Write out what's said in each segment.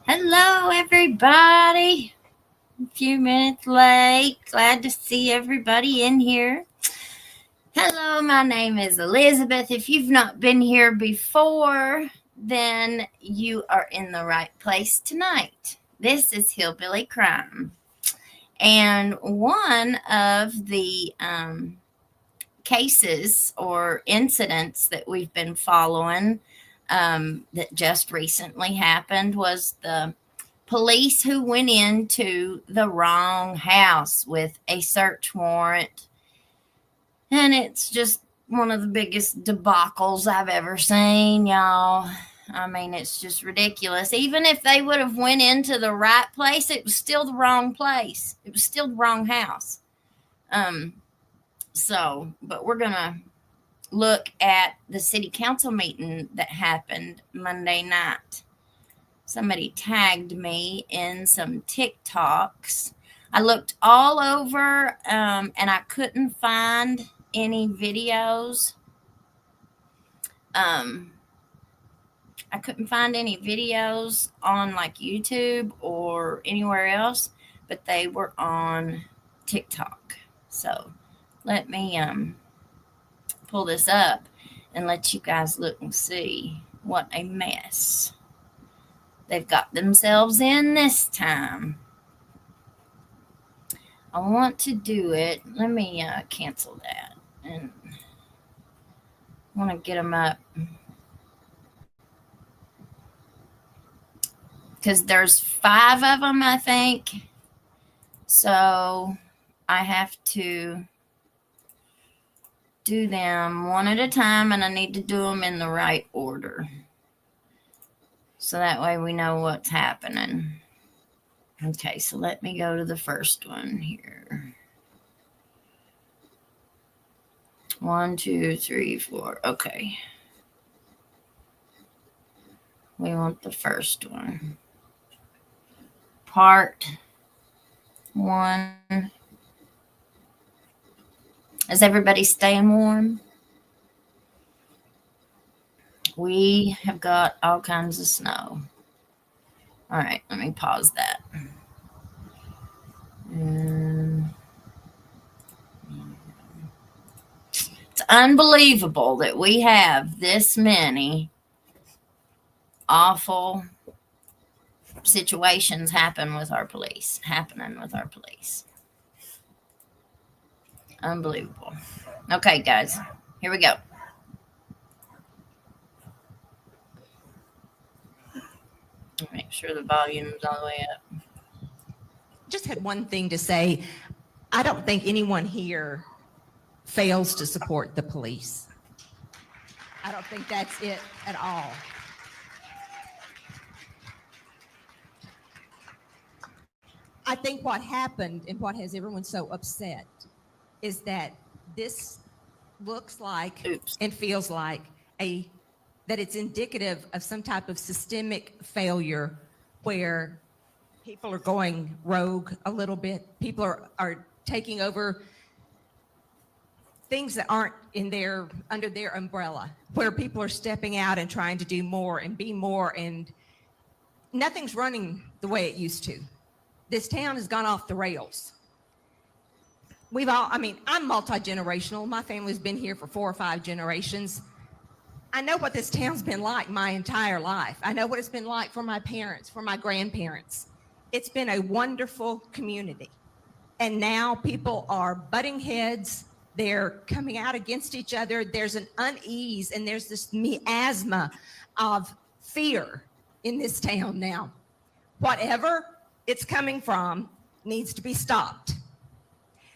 Hello, everybody. A few minutes late. Glad to see everybody in here. Hello, my name is Elizabeth. If you've not been here before, then you are in the right place tonight. This is Hillbilly Crime. And one of the cases or incidents that we've been following that just recently happened was the police who went into the wrong house with a search warrant. And it's just one of the biggest debacles I've ever seen, y'all. I mean, it's just ridiculous. Even if they would have went into the right place, it was still the wrong place. It was still the wrong house. But we're going to look at the city council meeting that happened Monday night. Somebody tagged me in some TikToks. I looked all over and I couldn't find any videos. I couldn't find any videos on like YouTube or anywhere else, but they were on TikTok. So let me pull this up and let you guys look and see what a mess they've got themselves in this time. I want to do it. Let me cancel that. And I want to get them up. Because there's 5 of them, I think. So I have to do them one at a time, and I need to do them in the right order. So that way we know what's happening. Okay, so let me go to the first one here. 1, 2, 3, 4. Okay. We want the first one. Part 1. Is everybody staying warm? We have got all kinds of snow. All right, let me pause that. It's unbelievable that we have this many awful situations happening with our police. Unbelievable. Okay, guys, here we go. Make sure the volume's all the way up. Just had one thing to say. I don't think anyone here fails to support the police. I don't think that's it at all. I think what happened and what has everyone so upset is that this looks like and feels like that it's indicative of some type of systemic failure where people are going rogue a little bit. People are taking over things that aren't under their umbrella, where people are stepping out and trying to do more and be more, and nothing's running the way it used to. This town has gone off the rails. I'm multi-generational. My family's been here for 4 or 5 generations. I know what this town's been like my entire life. I know what it's been like for my parents, for my grandparents. It's been a wonderful community. And now people are butting heads. They're coming out against each other. There's an unease and there's this miasma of fear in this town now. Whatever it's coming from needs to be stopped.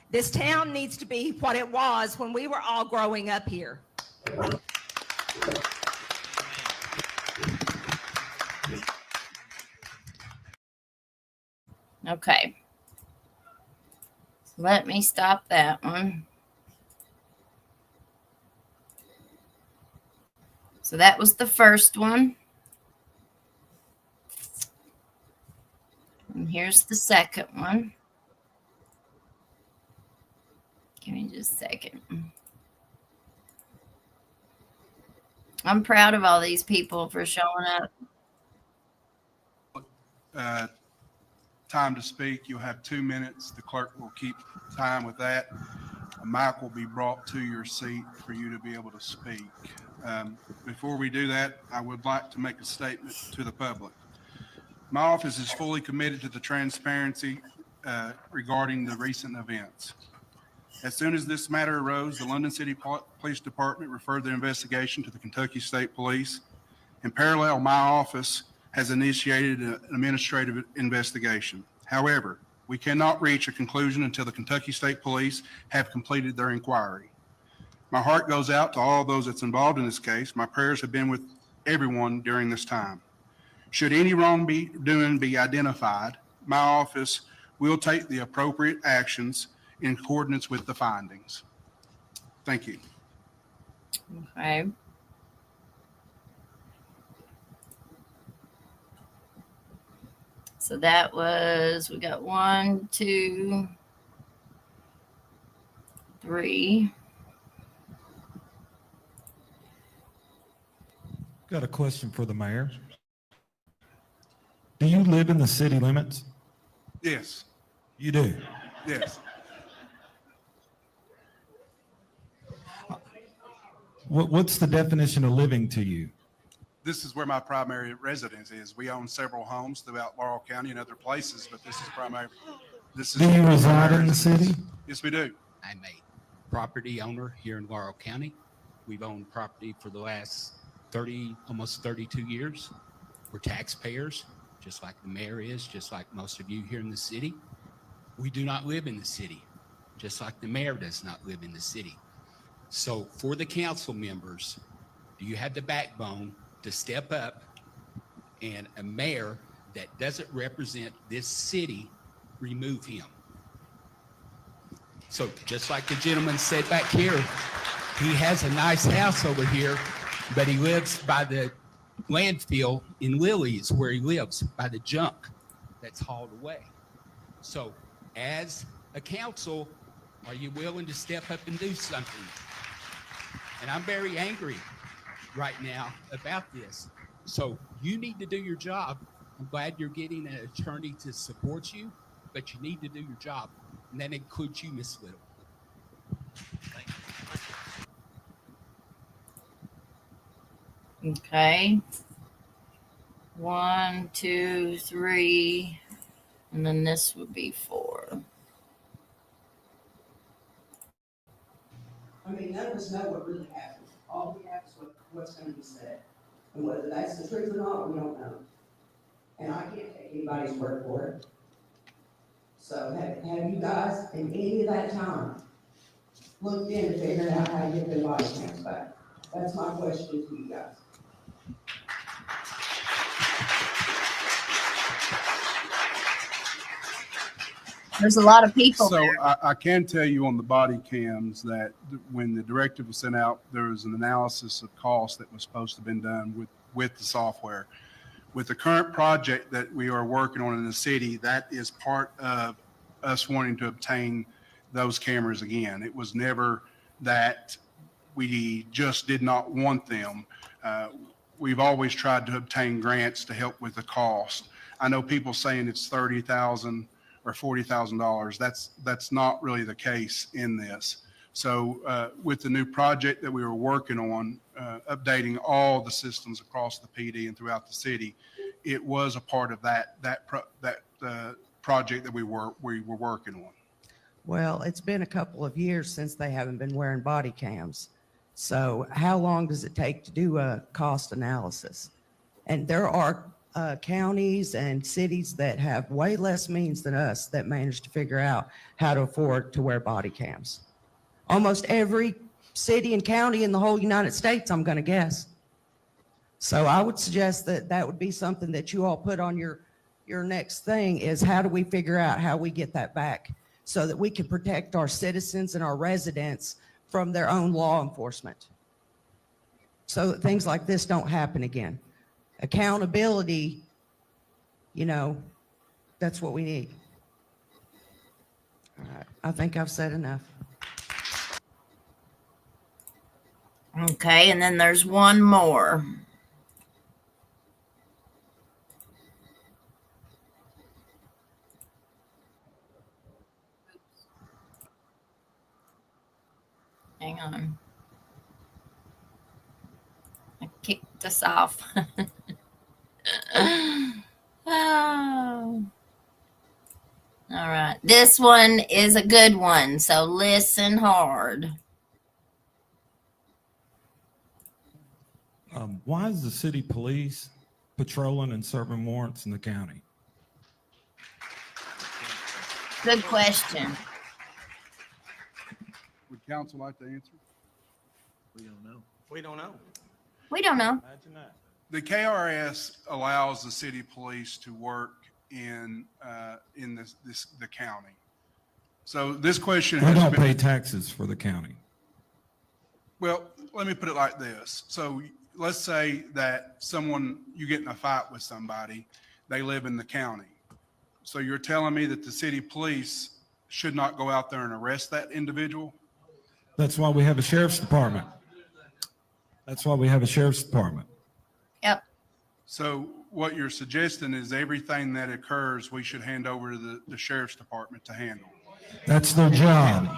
This town needs to be what it was when we were all growing up here. Okay. Let me stop that one. So that was the first one. And here's the second one. Give me just a second. I'm proud of all these people for showing up. time to speak. You'll have 2 minutes. The clerk will keep time with that. A mic will be brought to your seat for you to be able to speak. Before we do that, I would like to make a statement to the public. My office is fully committed to the transparency regarding the recent events. As soon as this matter arose, the London City Police Department referred the investigation to the Kentucky State Police. In parallel, my office has initiated an administrative investigation. However, we cannot reach a conclusion until the Kentucky State Police have completed their inquiry. My heart goes out to all those that's involved in this case. My prayers have been with everyone during this time. Should any wrongdoing be identified, my office will take the appropriate actions in accordance with the findings. Thank you. Okay. So that was, we got 1, 2, 3. Got a question for the mayor. Do you live in the city limits? Yes. You do? Yes. What's the definition of living to you? This is where my primary residence is. We own several homes throughout Laurel County and other places, but this is primary. Do you reside in the city? Yes, we do. I'm a property owner here in Laurel County. We've owned property for the last almost 32 years. We're taxpayers, just like the mayor is, just like most of you here in the city. We do not live in the city, just like the mayor does not live in the city. So for the council members, do you have the backbone to step up and a mayor that doesn't represent this city, remove him? So just like the gentleman said back here, he has a nice house over here, but he lives by the landfill in Lilly is where he lives, by the junk that's hauled away. So as a council, are you willing to step up and do something? And I'm very angry right now about this. So you need to do your job. I'm glad you're getting an attorney to support you, but you need to do your job. And that includes you, Miss Little. Thank you. Okay. 1, 2, 3, and then this would be 4. I mean, none of us know what really happened. All we have is what's going to be said. And whether that's the truth or not, we don't know. And I can't take anybody's word for it. So have you guys, in any of that time, looked into figuring out how to get their body cams back? That's my question to you guys. There's a lot of people So there. I can tell you on the body cams that when the directive was sent out, there was an analysis of cost that was supposed to have been done with the software. With the current project that we are working on in the city, that is part of us wanting to obtain those cameras again. It was never that we just did not want them. We've always tried to obtain grants to help with the cost. I know people saying it's $30,000 or $40,000. That's not really the case in this. So with the new project that we were working on, updating all the systems across the PD and throughout the city, it was a part of that project that we were working on. Well, it's been a couple of years since they haven't been wearing body cams. So how long does it take to do a cost analysis? And there are counties and cities that have way less means than us that manage to figure out how to afford to wear body cams. Almost every city and county in the whole United States, I'm going to guess. So I would suggest that that would be something that you all put on your next thing, is how do we figure out how we get that back so that we can protect our citizens and our residents from their own law enforcement, so that things like this don't happen again. Accountability, you know, that's what we need. All right, I think I've said enough. Okay, and then there's one more. Hang on. I kicked us off. Oh. All right. This one is a good one, so listen hard. Why is the city police patrolling and serving warrants in the county? Good question. Would council like to answer? We don't know. We don't know. Imagine that. The KRS allows the city police to work in the county. So this question We has don't been, pay taxes for the county. well, let me put it like this. So let's say that you get in a fight with somebody, they live in the county. So you're telling me that the city police should not go out there and arrest that individual? That's why we have a sheriff's department. That's why we have a sheriff's department. Yep. So what you're suggesting is everything that occurs, we should hand over to the sheriff's department to handle. That's their job.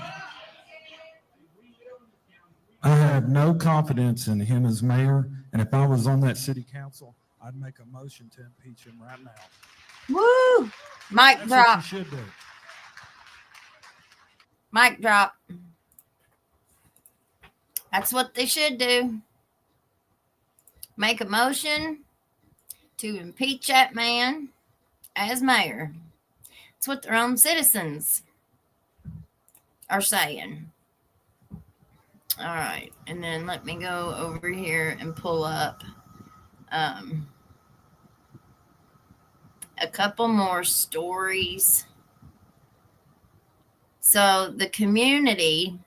I have no confidence in him as mayor, and if I was on that city council, I'd make a motion to impeach him right now. Woo! Mic That's what drop. you should do. Mic drop. That's what they should do. Make a motion to impeach that man as mayor. That's what their own citizens are saying. All right. And then let me go over here and pull up a couple more stories. So the community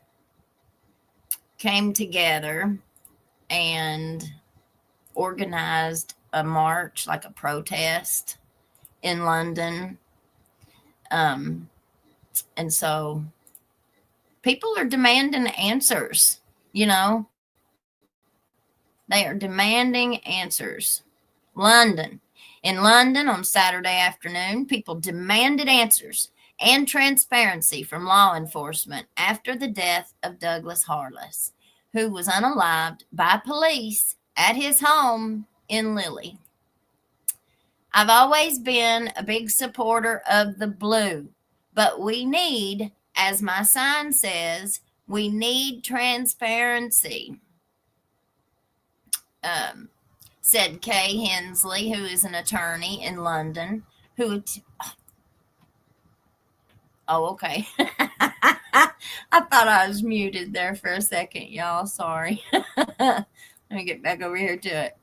came together and organized a march, like a protest in London. And so people are demanding answers, you know. They are demanding answers. In London on Saturday afternoon, people demanded answers and transparency from law enforcement after the death of Douglas Harless, who was unalived by police at his home in Lilly. I've always been a big supporter of the blue, but we need, as my sign says, we need transparency, said Kay Hensley, who is an attorney in London, oh, okay. I thought I was muted there for a second, y'all. Sorry. Let me get back over here to it.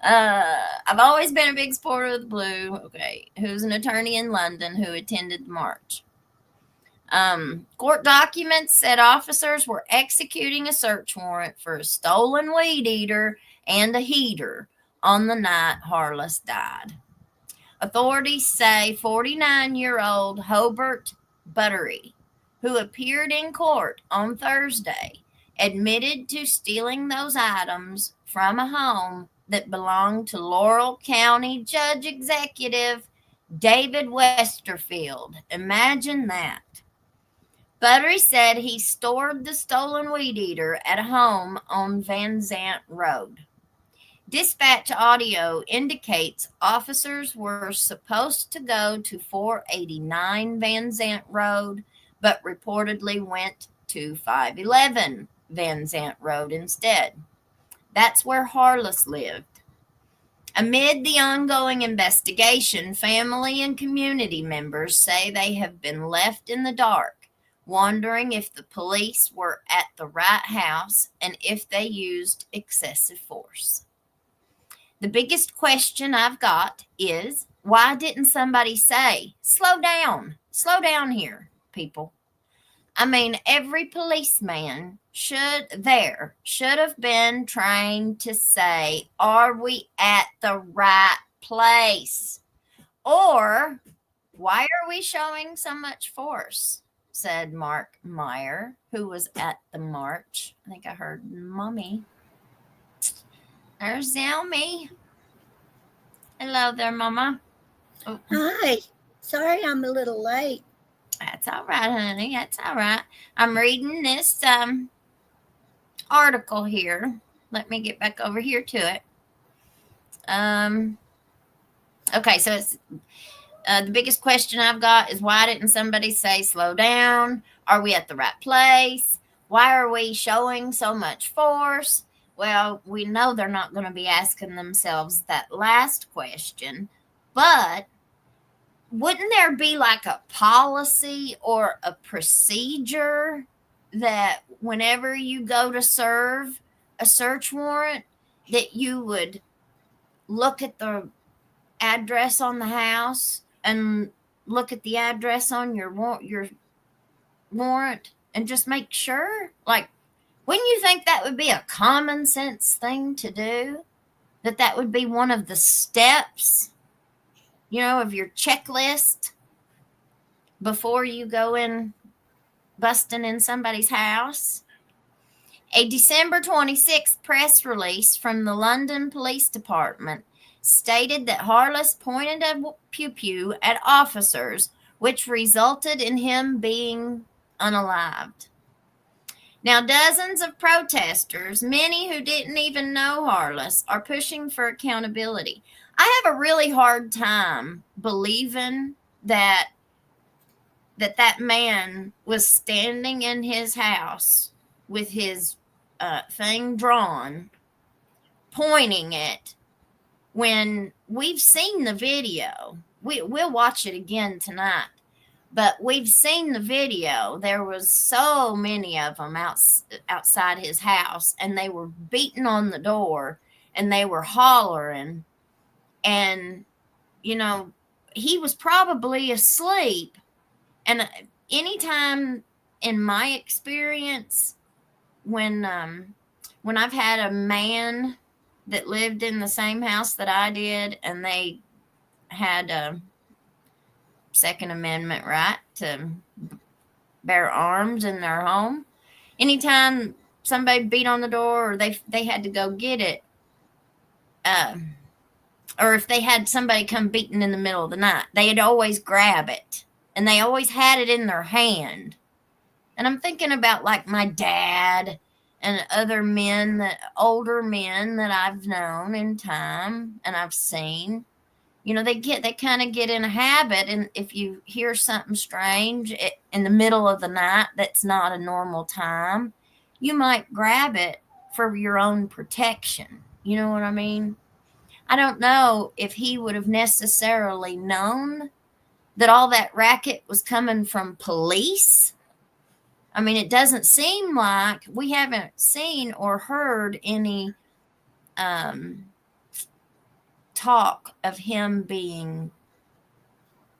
I've always been a big supporter of the blue. Okay. Who's an attorney in London who attended the march. Court documents said officers were executing a search warrant for a stolen weed eater and a heater on the night Harless died. Authorities say 49-year-old Hobart Buttery, who appeared in court on Thursday, admitted to stealing those items from a home that belonged to Laurel County Judge Executive David Westerfield. Imagine that. Buttery said he stored the stolen weed eater at a home on Van Zant Road. Dispatch audio indicates officers were supposed to go to 489 Van Zant Road, but reportedly went to 511 Van Zant Road instead. That's where Harless lived. Amid the ongoing investigation, family and community members say they have been left in the dark, wondering if the police were at the right house and if they used excessive force. The biggest question I've got is, why didn't somebody say, slow down here, people? I mean, every policeman should have been trained to say, are we at the right place? Or why are we showing so much force? Said Mark Meyer, who was at the march. I think I heard Mommy. There's Zelmy. Hello there, Mama. Oh, Hi. Sorry I'm a little late. that's all right, honey. That's all right. I'm reading this article here. Let me get back over here to it. Okay, so it's the biggest question I've got is, why didn't somebody say slow down? Are we at the right place? Why are we showing so much force? Well, we know they're not going to be asking themselves that last question, but wouldn't there be like a policy or a procedure that whenever you go to serve a search warrant, that you would look at the address on the house and look at the address on your warrant and just make sure? Like, wouldn't you think that would be a common sense thing to do? That would be one of the steps, of your checklist before you go in busting in somebody's house? A December 26th press release from the London Police Department stated that Harless pointed a pew-pew at officers, which resulted in him being unalived. Now, dozens of protesters, many who didn't even know Harless, are pushing for accountability. I have a really hard time believing that man was standing in his house with his thing drawn, pointing it, when we've seen the video. We'll watch it again tonight, but we've seen the video. There was so many of them outside his house, and they were beating on the door, and they were hollering, and he was probably asleep. And anytime in my experience, when I've had a man that lived in the same house that I did, and they had a Second Amendment right to bear arms in their home, anytime somebody beat on the door, or they had to go get it, or if they had somebody come beating in the middle of the night, they'd always grab it, and they always had it in their hand. And I'm thinking about like my dad and other older men that I've known in time and I've seen. They kind of get in a habit, and if you hear something strange in the middle of the night that's not a normal time, you might grab it for your own protection. You know what I mean? I don't know if he would have necessarily known that all that racket was coming from police. I mean, it doesn't seem like, we haven't seen or heard any talk of him being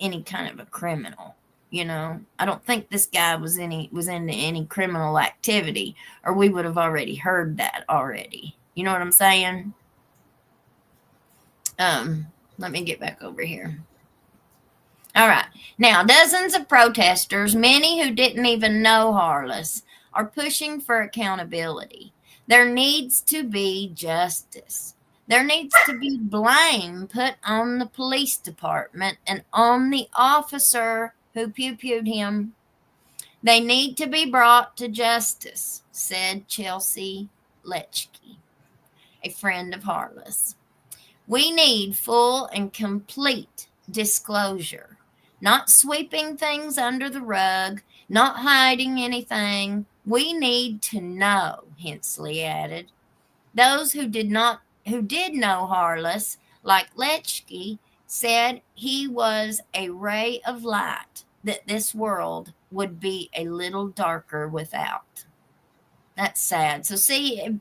any kind of a criminal. I don't think this guy was into any criminal activity, or we would have already heard that already. You know what I'm saying? Let me get back over here. All right. Now, dozens of protesters, many who didn't even know Harless, are pushing for accountability. There needs to be justice. There needs to be blame put on the police department and on the officer who pew-pewed him. They need to be brought to justice, said Chelsea Lechke, a friend of Harless. We need full and complete disclosure, not sweeping things under the rug, not hiding anything. We need to know, Hensley added. Those who did know Harless, like Lechke, said he was a ray of light, that this world would be a little darker without. That's sad. So see,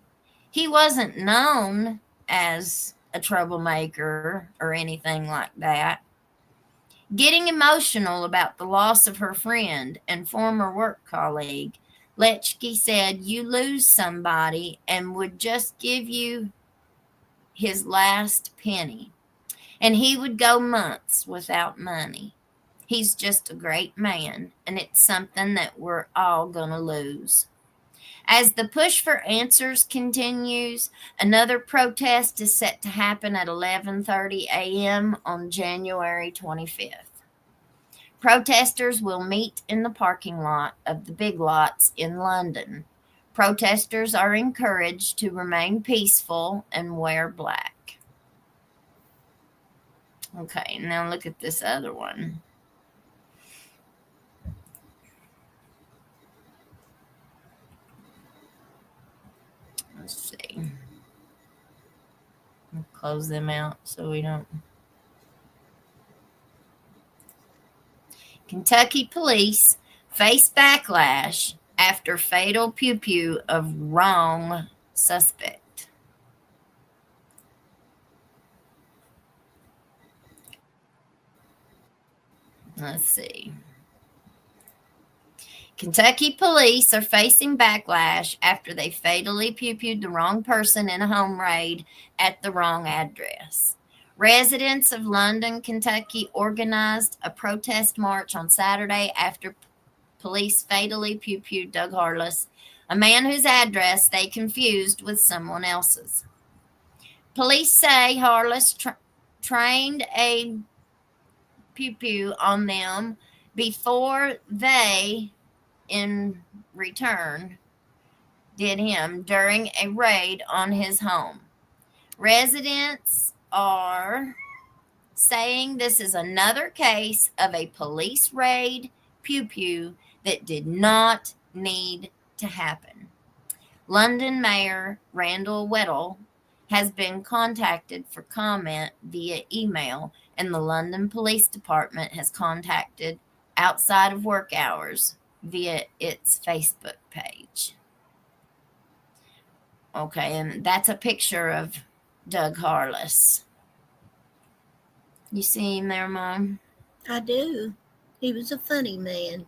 he wasn't known as a troublemaker or anything like that. Getting emotional about the loss of her friend and former work colleague, Lechke said, you lose somebody and would just give you his last penny, and he would go months without money. He's just a great man, and it's something that we're all going to lose. As the push for answers continues, another protest is set to happen at 11:30 a.m. on January 25th. Protesters will meet in the parking lot of the Big Lots in London. Protesters are encouraged to remain peaceful and wear black. Okay, now look at this other one. Let's see. I'll close them out so we don't. Kentucky police face backlash after fatal pew-pew of wrong suspect. Let's see. Kentucky police are facing backlash after they fatally pew-pewed the wrong person in a home raid at the wrong address. Residents of London, Kentucky organized a protest march on Saturday after police fatally pew-pewed Doug Harless, a man whose address they confused with someone else's. Police say Harless trained a pew-pew on them before they, in return, did him during a raid on his home. Residents are saying this is another case of a police raid pew-pew that did not need to happen. London Mayor Randall Weddle has been contacted for comment via email, and the London Police Department has contacted outside of work hours via its Facebook page. Okay, and that's a picture of Doug Harless. You see him there, Mom? I do. He was a funny man.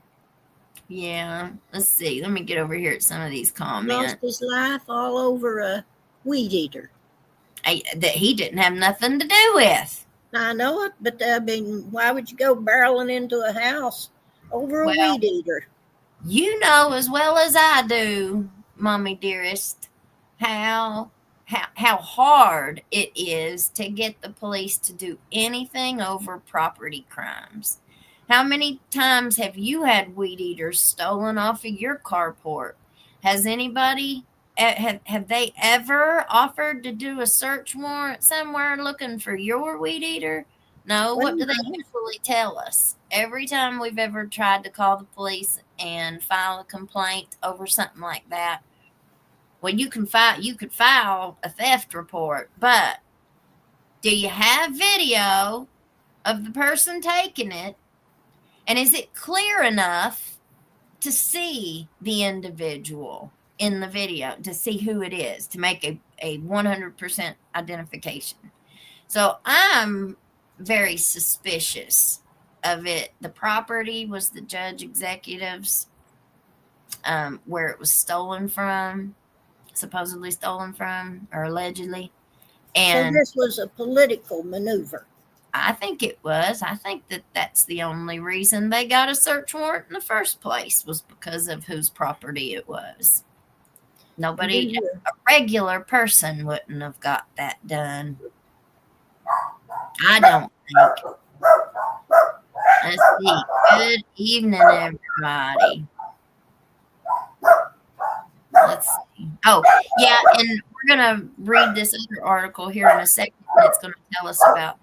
Yeah. Let's see. Let me get over here at some of these comments. Lost his life all over a weed eater. That he didn't have nothing to do with. I know it, but I mean, why would you go barreling into a house over a Well, weed eater? You know as well as I do, Mommy dearest, how hard it is to get the police to do anything over property crimes. How many times have you had weed eaters stolen off of your carport? Has anybody have they ever offered to do a search warrant somewhere looking for your weed eater? No. What do they usually tell us? Every time we've ever tried to call the police and file a complaint over something like that, well, you could file a theft report, but do you have video of the person taking it? And is it clear enough to see the individual in the video, to see who it is, to make a 100% identification? So I'm very suspicious of it. The property was the judge executive's, where it was stolen from, supposedly stolen from, or allegedly. And so this was a political maneuver. I think it was. I think that's the only reason they got a search warrant in the first place, was because of whose property it was. Nobody, a regular person wouldn't have got that done. I don't think. Let's see. Good evening, everybody. Let's see. Oh, yeah, and we're going to read this other article here in a second. It's going to tell us about.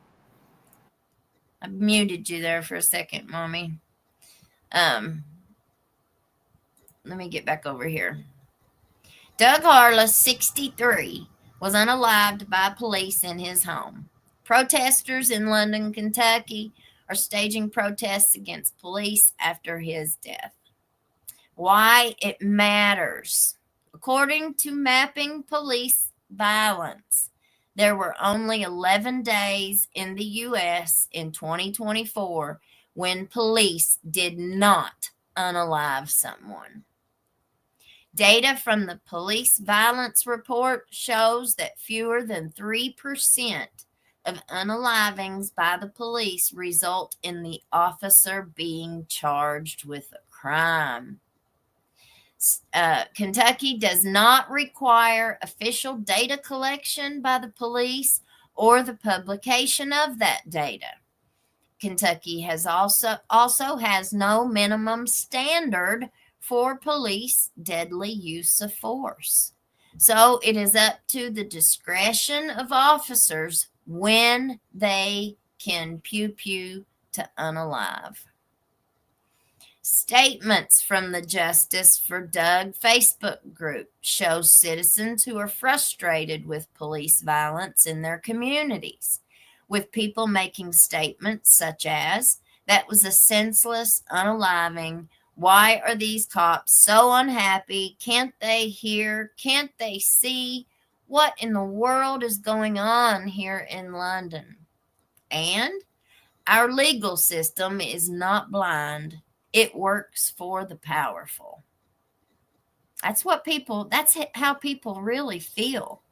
I muted you there for a second, Mommy. Let me get back over here. Doug Harless, 63, was unalived by police in his home. Protesters in London, Kentucky are staging protests against police after his death. Why it matters. According to Mapping Police Violence, there were only 11 days in the U.S. in 2024 when police did not unalive someone. Data from the Police Violence Report shows that fewer than 3% of unalivings by the police result in the officer being charged with a crime. Kentucky does not require official data collection by the police or the publication of that data. Kentucky has also has no minimum standard for police deadly use of force. So it is up to the discretion of officers when they can pew pew to unalive. Statements from the Justice for Doug Facebook group show citizens who are frustrated with police violence in their communities, with people making statements such as, "That was a senseless unaliving. Why are these cops so unhappy? Can't they hear? Can't they see? What in the world is going on here in London?" And our legal system is not blind. It works for the powerful. That's how people really feel.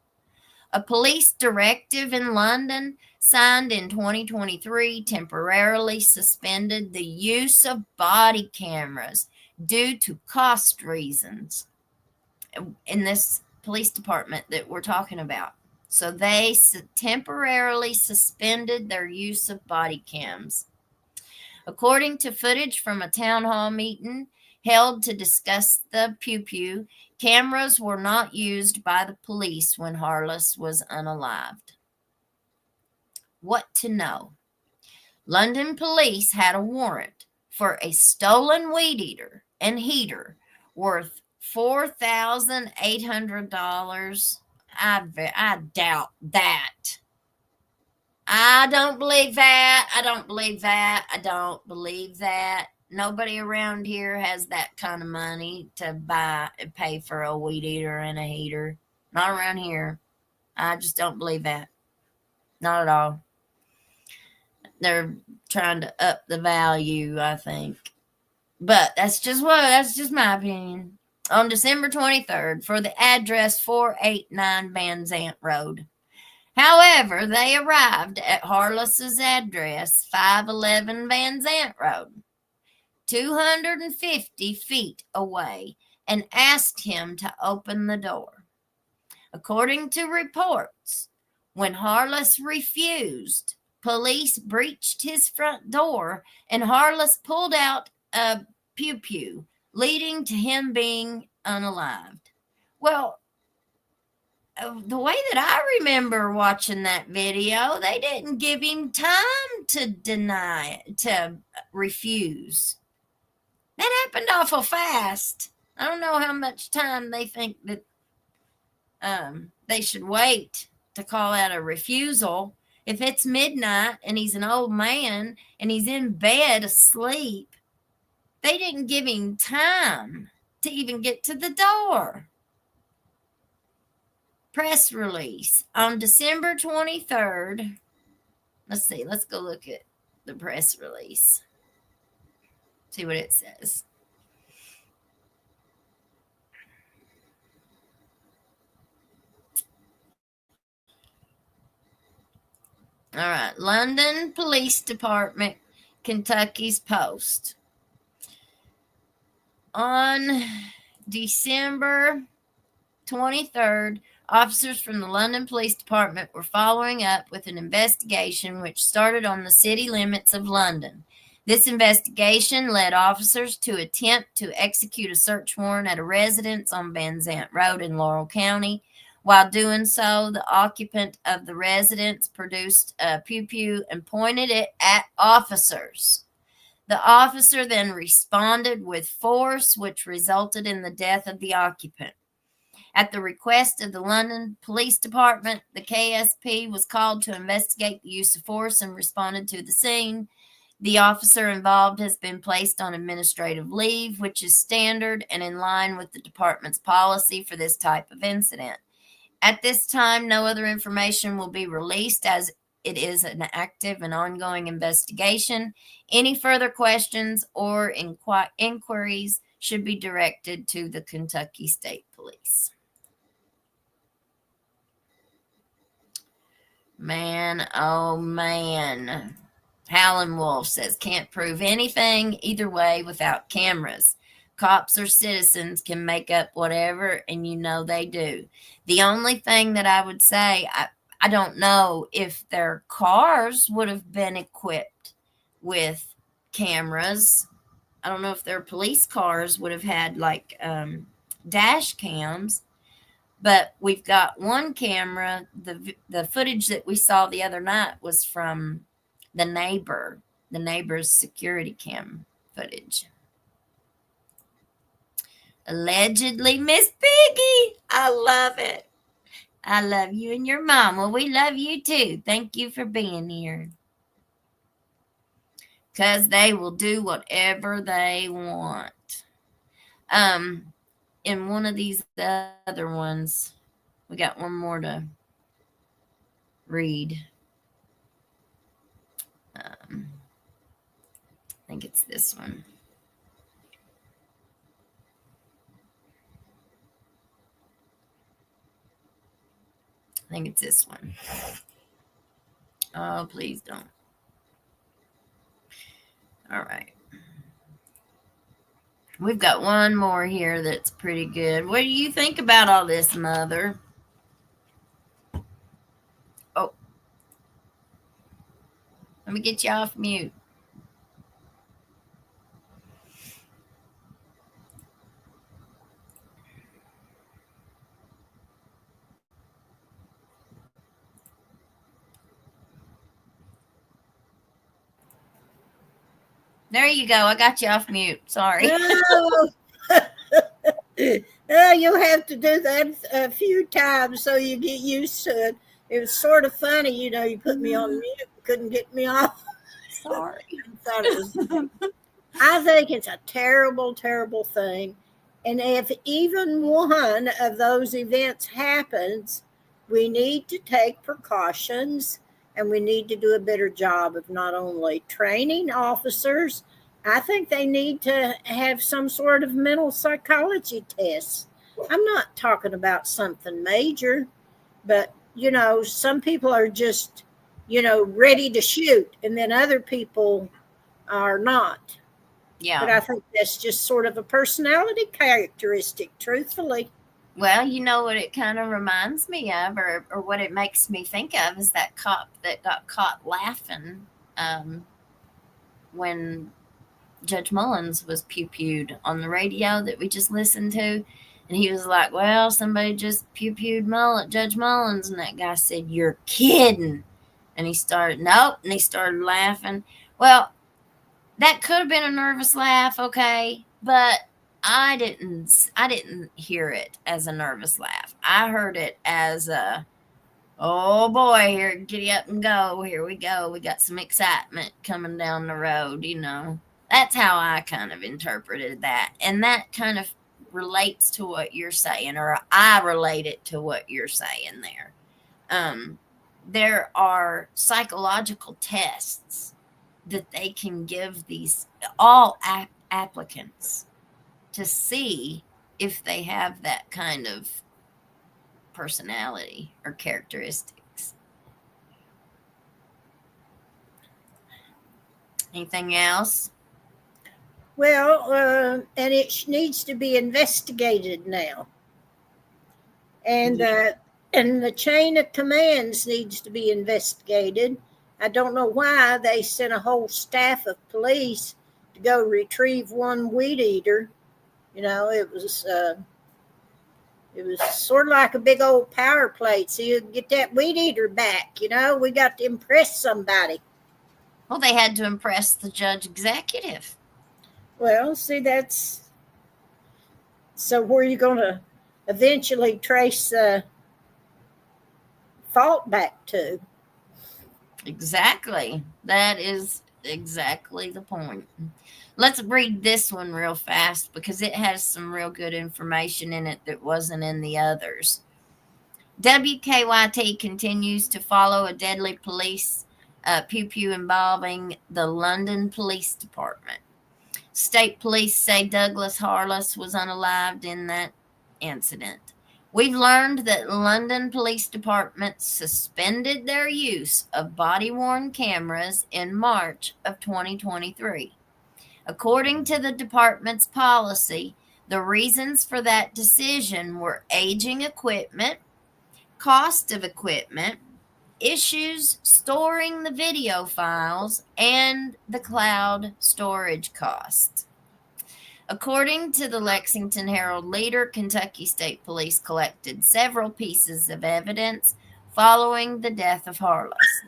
A police directive in London signed in 2023 temporarily suspended the use of body cameras due to cost reasons in this police department that we're talking about. So they temporarily suspended their use of body cams. According to footage from a town hall meeting held to discuss the pew pew, cameras were not used by the police when Harless was unalived. What to know? London police had a warrant for a stolen weed eater and heater worth $4,800. I doubt that. I don't believe that. I don't believe that. I don't believe that. Nobody around here has that kind of money to buy and pay for a weed eater and a heater. Not around here. I just don't believe that. Not at all. They're trying to up the value, I think. But that's just my opinion. On December 23rd, for the address 489 Van Zant Road. However, they arrived at Harless's address, 511 Van Zant Road, 250 feet away, and asked him to open the door. According to reports, when Harless refused, police breached his front door and Harless pulled out a pew pew, leading to him being unalived. Well, the way that I remember watching that video, they didn't give him time to refuse. That happened awful fast. I don't know how much time they think that they should wait to call out a refusal. If it's midnight and he's an old man and he's in bed asleep, they didn't give him time to even get to the door. Press release on December 23rd. Let's see. Let's go look at the press release. See what it says. All right. London Police Department, Kentucky's Post. On December 23rd, officers from the London Police Department were following up with an investigation which started on the city limits of London. This investigation led officers to attempt to execute a search warrant at a residence on Van Zant Road in Laurel County. While doing so, the occupant of the residence produced a pew pew and pointed it at officers. The officer then responded with force, which resulted in the death of the occupant. At the request of the London Police Department, the KSP was called to investigate the use of force and responded to the scene. The officer involved has been placed on administrative leave, which is standard and in line with the department's policy for this type of incident. At this time, no other information will be released as it is an active and ongoing investigation. Any further questions or inquiries should be directed to the Kentucky State Police. Man, oh man. Howlin' Wolf says, can't prove anything either way without cameras. Cops or citizens can make up whatever, and you know they do. The only thing that I would say, I don't know if their cars would have been equipped with cameras. I don't know if their police cars would have had like dash cams, but we've got one camera. The footage that we saw the other night was from the neighbor's security cam footage. Allegedly, Miss Piggy. I love it. I love you and your mom. Well, we love you too. Thank you for being here. Because they will do whatever they want. In one of these other ones, we got one more to read. I think it's this one. I think it's this one. Oh, please don't. All right. We've got one more here that's pretty good. What do you think about all this, Mother? Oh. Let me get you off mute. There you go. I got you off mute. Sorry. Oh. You'll have to do that a few times so you get used to it. It was sort of funny, you put me on mute, couldn't get me off. Sorry. I think it's a terrible, terrible thing. And if even one of those events happens, we need to take precautions, and we need to do a better job of not only training officers. I think they need to have some sort of mental psychology tests. I'm not talking about something major, but, some people are just, ready to shoot, and then other people are not. Yeah. But I think that's just sort of a personality characteristic, truthfully. Well, you know what it kind of reminds me of, or what it makes me think of, is that cop that got caught laughing when Judge Mullins was pew-pewed on the radio that we just listened to. And he was like, well, somebody just pew-pewed Judge Mullins. And that guy said, you're kidding. And he started, nope. And he started laughing. Well, that could have been a nervous laugh, okay, but I didn't hear it as a nervous laugh. I heard it as a, oh boy, here, giddy up and go. Here we go. We got some excitement coming down the road, That's how I kind of interpreted that. And that kind of relates to what you're saying, or I relate it to what you're saying there. There are psychological tests that they can give all applicants to see if they have that kind of personality or characteristics. Anything else? Well, and it needs to be investigated now. And the chain of commands needs to be investigated. I don't know why they sent a whole staff of police to go retrieve one weed eater. It was sort of like a big old power plate. So you get that weed eater back. We got to impress somebody. Well, they had to impress the judge executive. Well, see, so where are you going to eventually trace the fault back to? Exactly. That is exactly the point. Let's read this one real fast because it has some real good information in it that wasn't in the others. WKYT continues to follow a deadly police pew-pew involving the London Police Department. State police say Douglas Harless was unalived in that incident. We've learned that London Police Department suspended their use of body-worn cameras in March of 2023. According to the department's policy, the reasons for that decision were aging equipment, cost of equipment, issues storing the video files, and the cloud storage cost. According to the Lexington Herald Leader, Kentucky State Police collected several pieces of evidence following the death of Harless.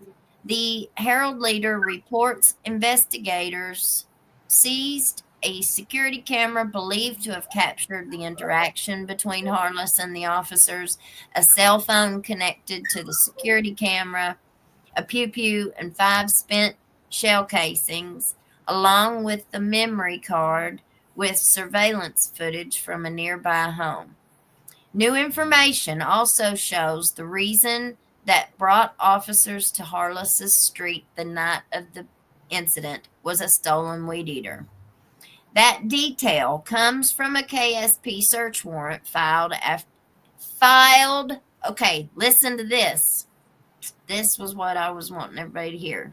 The Herald Leader reports investigators seized a security camera believed to have captured the interaction between Harless and the officers, a cell phone connected to the security camera, a pew-pew, and 5 spent shell casings, along with the memory card with surveillance footage from a nearby home. New information also shows the reason that brought officers to Harless's street the night of the incident was a stolen weed eater. That detail comes from a KSP search warrant filed. Okay, listen to this. This was what I was wanting everybody to hear.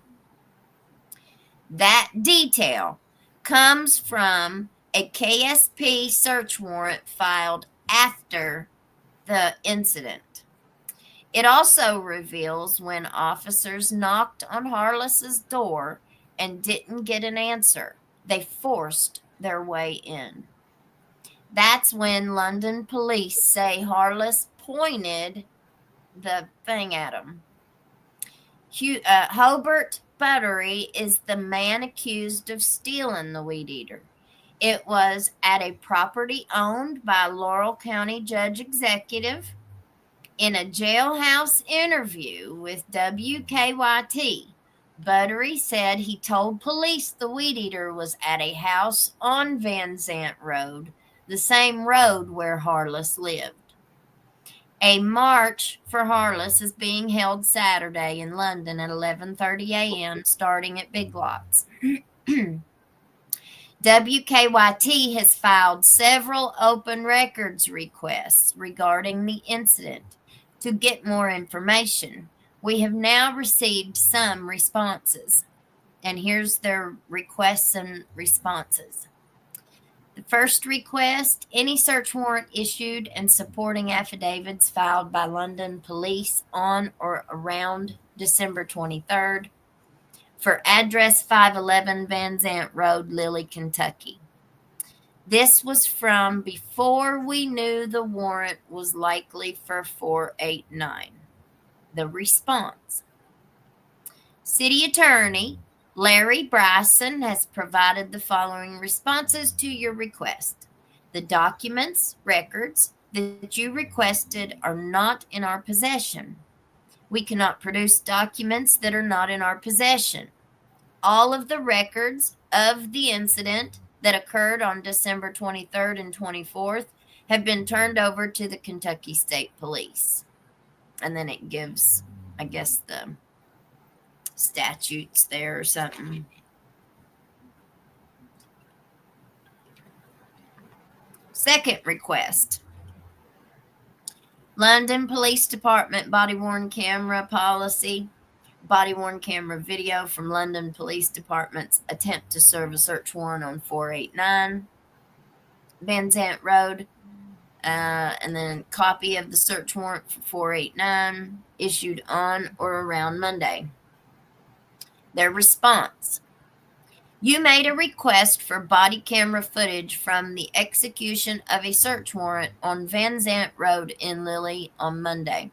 That detail comes from a KSP search warrant filed after the incident. It also reveals when officers knocked on Harless's door and didn't get an answer. They forced their way in. That's when London police say Harless pointed the thing at him. Hobart Buttery is the man accused of stealing the weed eater. It was at a property owned by a Laurel County judge executive. In a jailhouse interview with WKYT, Buttery said he told police the weed eater was at a house on Van Zant Road, the same road where Harless lived. A march for Harless is being held Saturday in London at 11:30 a.m., starting at Big Lots. WKYT has filed several open records requests regarding the incident to get more information. We have now received some responses, and here's their requests and responses. The first request, any search warrant issued and supporting affidavits filed by London police on or around December 23rd for address 511 Van Zant Road, Lilly, Kentucky. This was from before we knew the warrant was likely for 489. The response. City Attorney Larry Bryson has provided the following responses to your request. The documents, records that you requested are not in our possession. We cannot produce documents that are not in our possession. All of the records of the incident that occurred on December 23rd and 24th have been turned over to the Kentucky State Police. And then it gives, I guess, the statutes there or something. Second request. London Police Department body-worn camera policy. Body-worn camera video from London Police Department's attempt to serve a search warrant on 489 Van Zant Road. And then copy of the search warrant for 489 issued on or around Monday. Their response. You made a request for body camera footage from the execution of a search warrant on Van Zant Road in Lilly on Monday.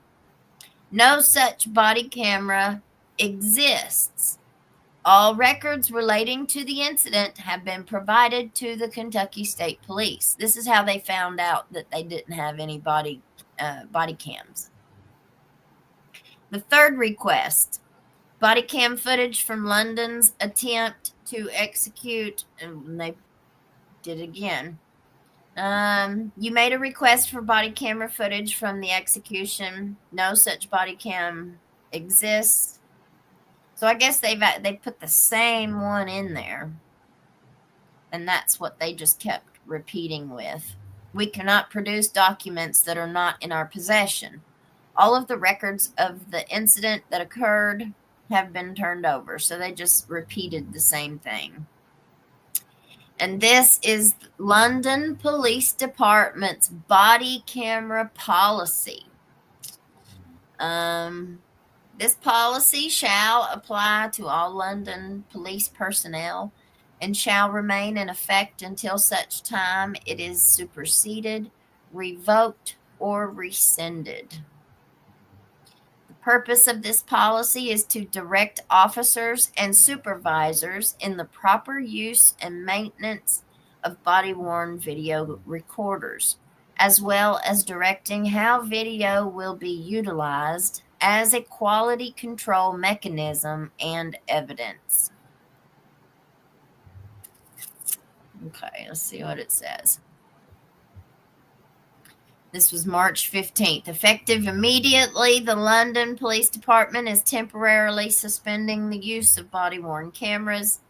No such body camera exists. All records relating to the incident have been provided to the Kentucky State Police. This is how they found out that they didn't have any body cams. The third request. Body cam footage from London's attempt to execute, and they did it again. You made a request for body camera footage from the execution. No such body cam exists. So I guess they put the same one in there, and that's what they just kept repeating with. We cannot produce documents that are not in our possession. All of the records of the incident that occurred have been turned over. So they just repeated the same thing. And this is London Police Department's body camera policy. This policy shall apply to all London police personnel and shall remain in effect until such time it is superseded, revoked, or rescinded. The purpose of this policy is to direct officers and supervisors in the proper use and maintenance of body-worn video recorders, as well as directing how video will be utilized as a quality control mechanism and evidence. Okay, let's see what it says. This was March 15th. Effective immediately, the London Police Department is temporarily suspending the use of body-worn cameras.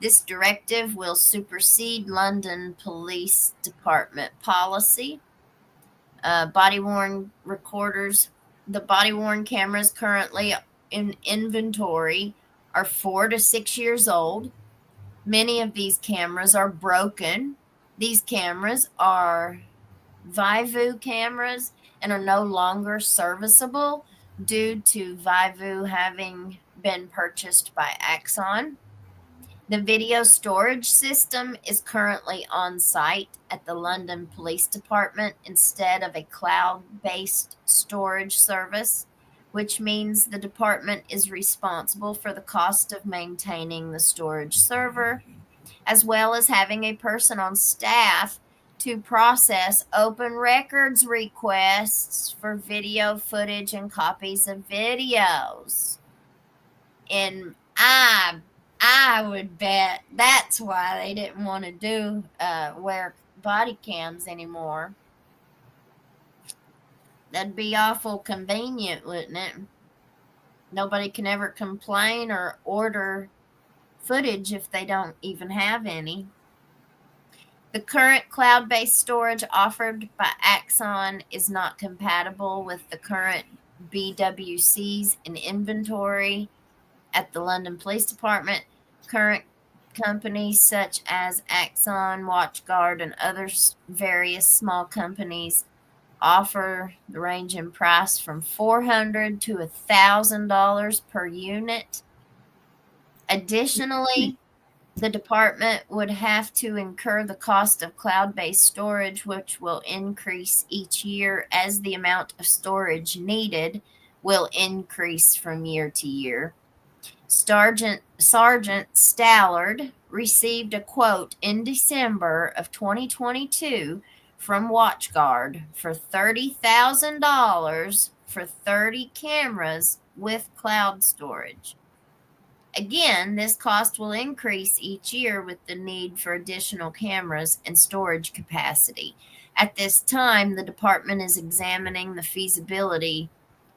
This directive will supersede London Police Department policy. Body-worn recorders. The body-worn cameras currently in inventory are 4 to 6 years old. Many of these cameras are broken. These cameras are Vivu cameras and are no longer serviceable due to Vivu having been purchased by Axon. The video storage system is currently on site at the London Police Department instead of a cloud-based storage service, which means the department is responsible for the cost of maintaining the storage server, as well as having a person on staff to process open records requests for video footage and copies of videos. And I would bet that's why they didn't want to do wear body cams anymore. That'd be awful convenient, wouldn't it? Nobody can ever complain or order footage if they don't even have any. The current cloud-based storage offered by Axon is not compatible with the current BWCs in inventory at the London Police Department. Current companies such as Axon, WatchGuard, and other various small companies offer the range in price from $400 to $1,000 per unit. Additionally, the department would have to incur the cost of cloud-based storage, which will increase each year as the amount of storage needed will increase from year to year. Sergeant Stallard received a quote in December of 2022 from WatchGuard for $30,000 for 30 cameras with cloud storage. Again, this cost will increase each year with the need for additional cameras and storage capacity. At this time, the department is examining the feasibility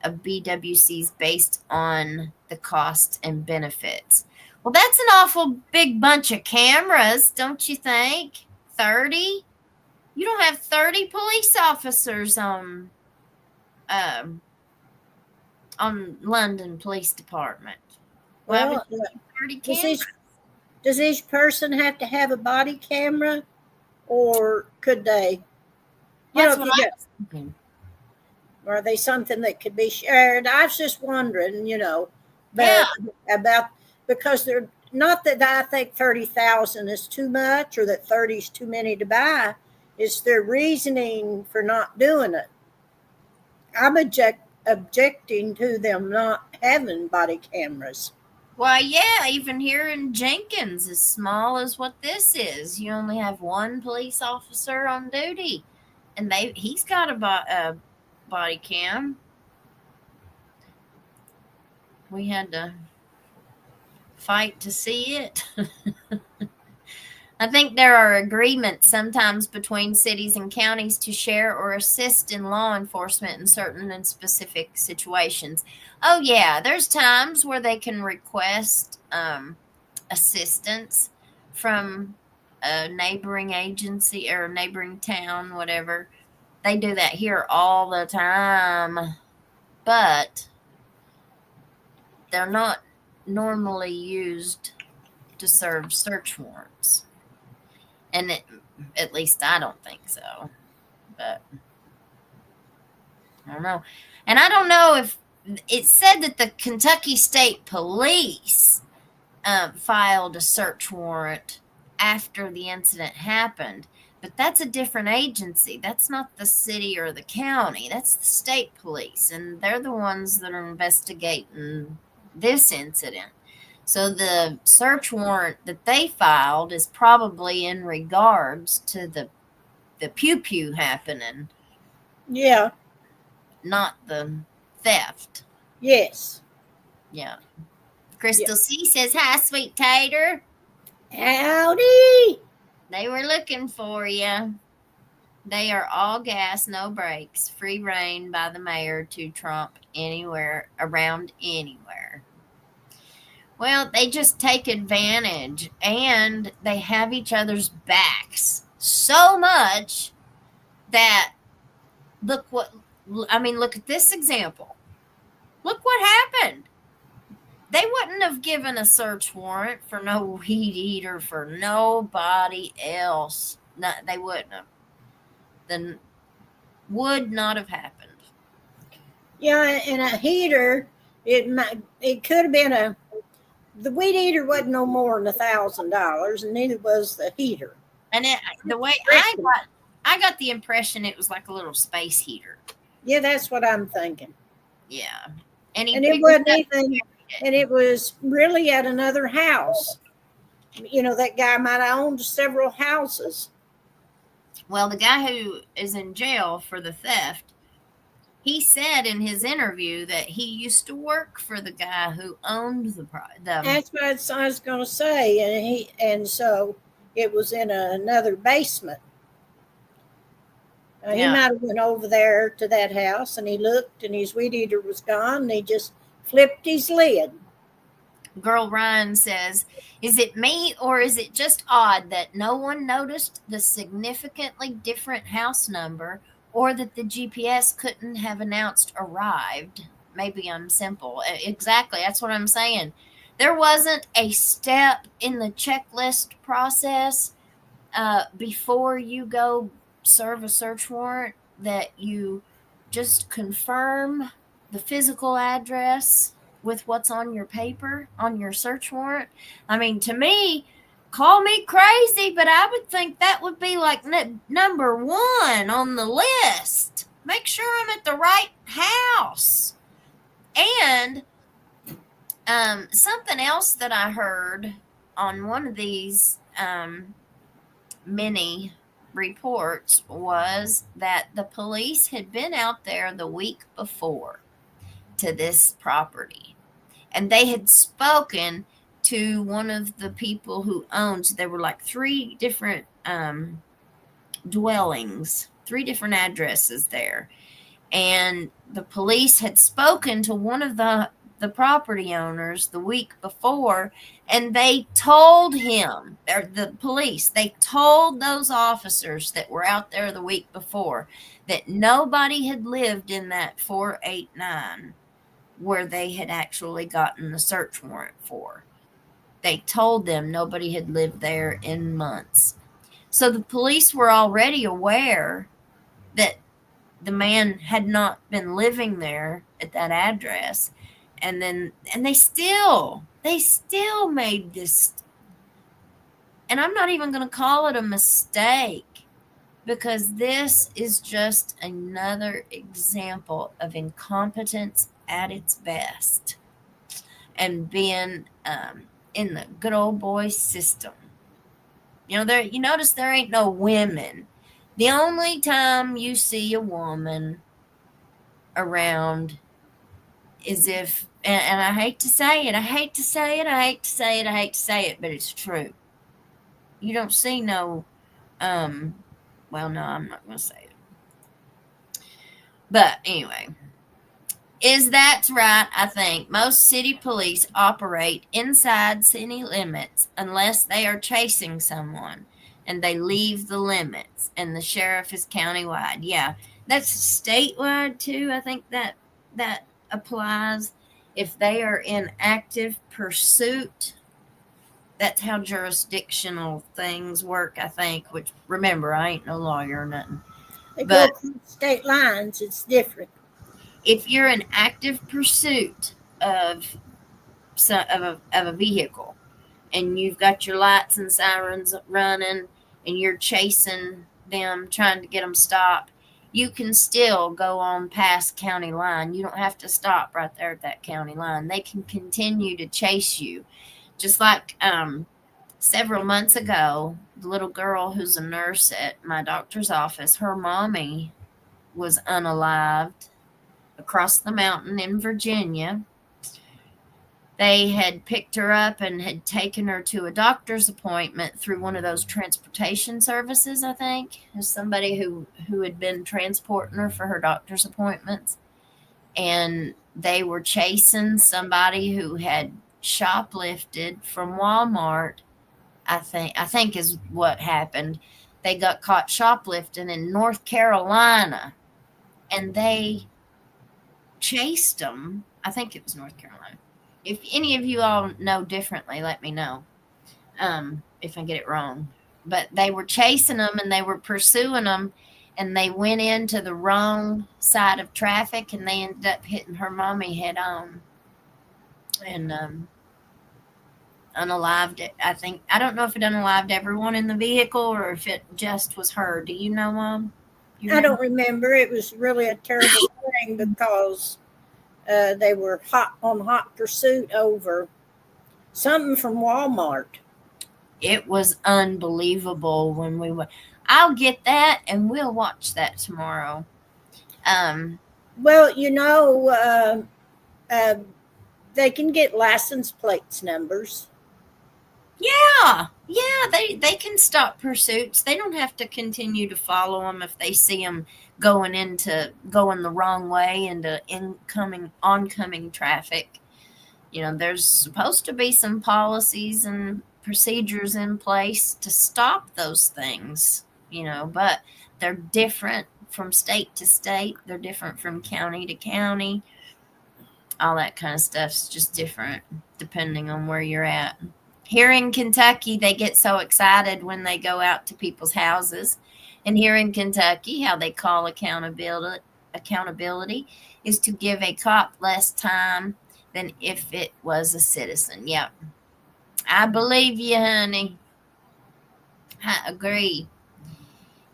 of BWCs based on the cost and benefits. Well, that's an awful big bunch of cameras, don't you think? 30? You don't have 30 police officers on London Police Department. Why would you need 30 cameras? Does each person have to have a body camera, or could they? That's what I was thinking. Are they something that could be shared? I was just wondering, about, because they're not that I think 30,000 is too much or that 30 is too many to buy. It's their reasoning for not doing it. I'm objecting to them not having body cameras. Well, yeah, even here in Jenkins, as small as what this is, you only have one police officer on duty, and he's got a body cam. We had to fight to see it. I think there are agreements sometimes between cities and counties to share or assist in law enforcement in certain and specific situations. Oh, yeah, there's times where they can request assistance from a neighboring agency or a neighboring town, whatever. They do that here all the time, but they're not normally used to serve search warrants. And at least I don't think so. But I don't know. And I don't know if it said that the Kentucky State Police filed a search warrant after the incident happened. But that's a different agency. That's not the city or the county. That's the state police. And they're the ones that are investigating this incident. So the search warrant that they filed is probably in regards to the pew pew happening, Yeah. not the theft. Yes. Yeah. Crystal C says, "Hi, sweet tater. Howdy. They were looking for you. They are all gas, no brakes. Free reign by the mayor to trump anywhere, around anywhere." Well, they just take advantage, and they have each other's backs so much that look at this example. Look what happened. They wouldn't have given a search warrant for no weed eater for nobody else. No, they wouldn't have. Then would not have happened. Yeah, and a heater, it could have been the weed eater wasn't no more than $1,000, and neither was the heater. And the way I got the impression it was like a little space heater. Yeah, that's what I'm thinking. Yeah. And it wasn't anything, and it was really at another house. You know, that guy might have owned several houses. Well, the guy who is in jail for the theft, he said in his interview that he used to work for the guy who owned the That's what I was going to say, and so it was in another basement. He Yeah. might have went over there to that house, and he looked, and his weed eater was gone, and he just flipped his lid. Girl Ryan says, "Is it me or is it just odd that no one noticed the significantly different house number, or that the GPS couldn't have announced arrived?" Maybe I'm simple. Exactly. That's what I'm saying. There wasn't a step in the checklist process before you go serve a search warrant that you just confirm the physical address with what's on your paper, on your search warrant. I mean, to me, call me crazy, but I would think that would be like number one on the list. Make sure I'm at the right house. And something else that I heard on one of these mini reports was that the police had been out there the week before to this property, and they had spoken to one of the people who owns. There were like 3 different dwellings, 3 different addresses there, and the police had spoken to one of the property owners the week before, and they told him, or the police, they told those officers that were out there the week before that nobody had lived in that 489 where they had actually gotten the search warrant for. They told them nobody had lived there in months. So the police were already aware that the man had not been living there at that address. And they still made this, and I'm not even going to call it a mistake, because this is just another example of incompetence at its best, and being in the good old boy system. You notice there ain't no women. The only time you see a woman around is if, and I hate to say it, but it's true. You don't see no, well, no, I'm not going to say it. But anyway, that's right. I think most city police operate inside city limits unless they are chasing someone, and they leave the limits, and the sheriff is countywide. Yeah, that's statewide too. I think that applies. If they are in active pursuit, that's how jurisdictional things work, I think, which, remember, I ain't no lawyer or nothing. They But go through state lines, it's different. if you're in active pursuit of a vehicle, and you've got your lights and sirens running and you're chasing them, trying to get them stopped, you can still go on past county line. You don't have to stop right there at that county line. They can continue to chase you. Just like several months ago, the little girl who's a nurse at my doctor's office, her mommy was unalived across the mountain in Virginia. They had picked her up and had taken her to a doctor's appointment through one of those transportation services, I think. As somebody who had been transporting her for her doctor's appointments. And they were chasing somebody who had shoplifted from Walmart. I think is what happened. They got caught shoplifting in North Carolina, and they chased them. I think it was North Carolina. If any of you all know differently, let me know if I get it wrong. But they were chasing them and they were pursuing them, and they went into the wrong side of traffic, and they ended up hitting her mommy head on and unalived it. I don't know if it unalived everyone in the vehicle or if it just was her. Do you know, Mom? I don't remember. It was really a terrible thing because they were hot pursuit over something from Walmart. It was unbelievable when we went. I'll get that and we'll watch that tomorrow. Well, they can get license plates numbers. Yeah, they can stop pursuits. They don't have to continue to follow them if they see them going the wrong way into oncoming traffic. There's supposed to be some policies and procedures in place to stop those things, but they're different from state to state. They're different from county to county. All that kind of stuff's just different depending on where you're at. Here in Kentucky, they get so excited when they go out to people's houses. And here in Kentucky, how they call accountability is to give a cop less time than if it was a citizen. Yep. I believe you, honey. I agree.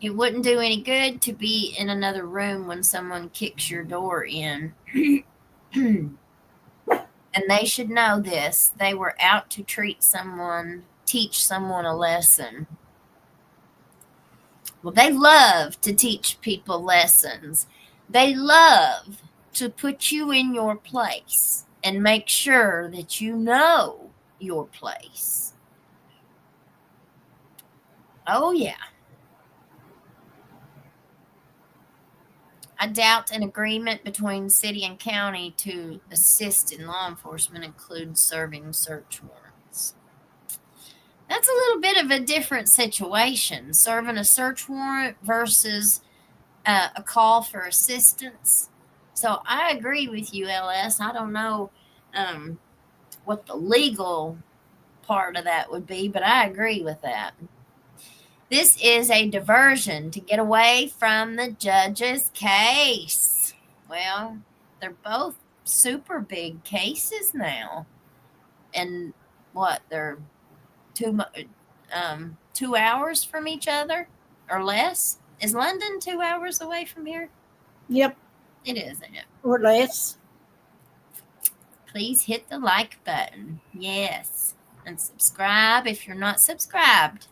It wouldn't do any good to be in another room when someone kicks your door in. And they should know this. They were out to teach someone a lesson. Well, they love to teach people lessons. They love to put you in your place and make sure that you know your place. Oh, yeah. I doubt an agreement between city and county to assist in law enforcement includes serving search warrants. That's a little bit of a different situation, serving a search warrant versus a call for assistance. So I agree with you, LS. I don't know what the legal part of that would be, but I agree with that. This is a diversion to get away from the judge's case. Well, they're both super big cases now. And they're 2 hours from each other or less? Is London 2 hours away from here? Yep. It is, isn't it? Or less. Please hit the like button. Yes. And subscribe if you're not subscribed.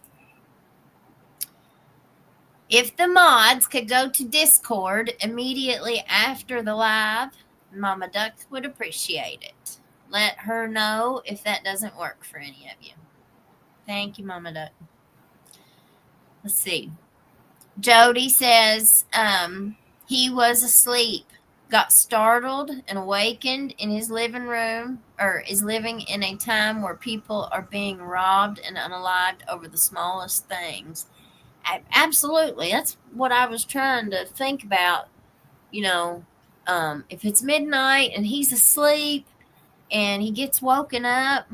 If the mods could go to Discord immediately after the live, Mama Duck would appreciate it. Let her know if that doesn't work for any of you. Thank you, Mama Duck. Let's see. Jody says he was asleep, got startled and awakened in his living room, or is living in a time where people are being robbed and unalived over the smallest things. Absolutely. That's what I was trying to think about. If it's midnight and he's asleep and he gets woken up,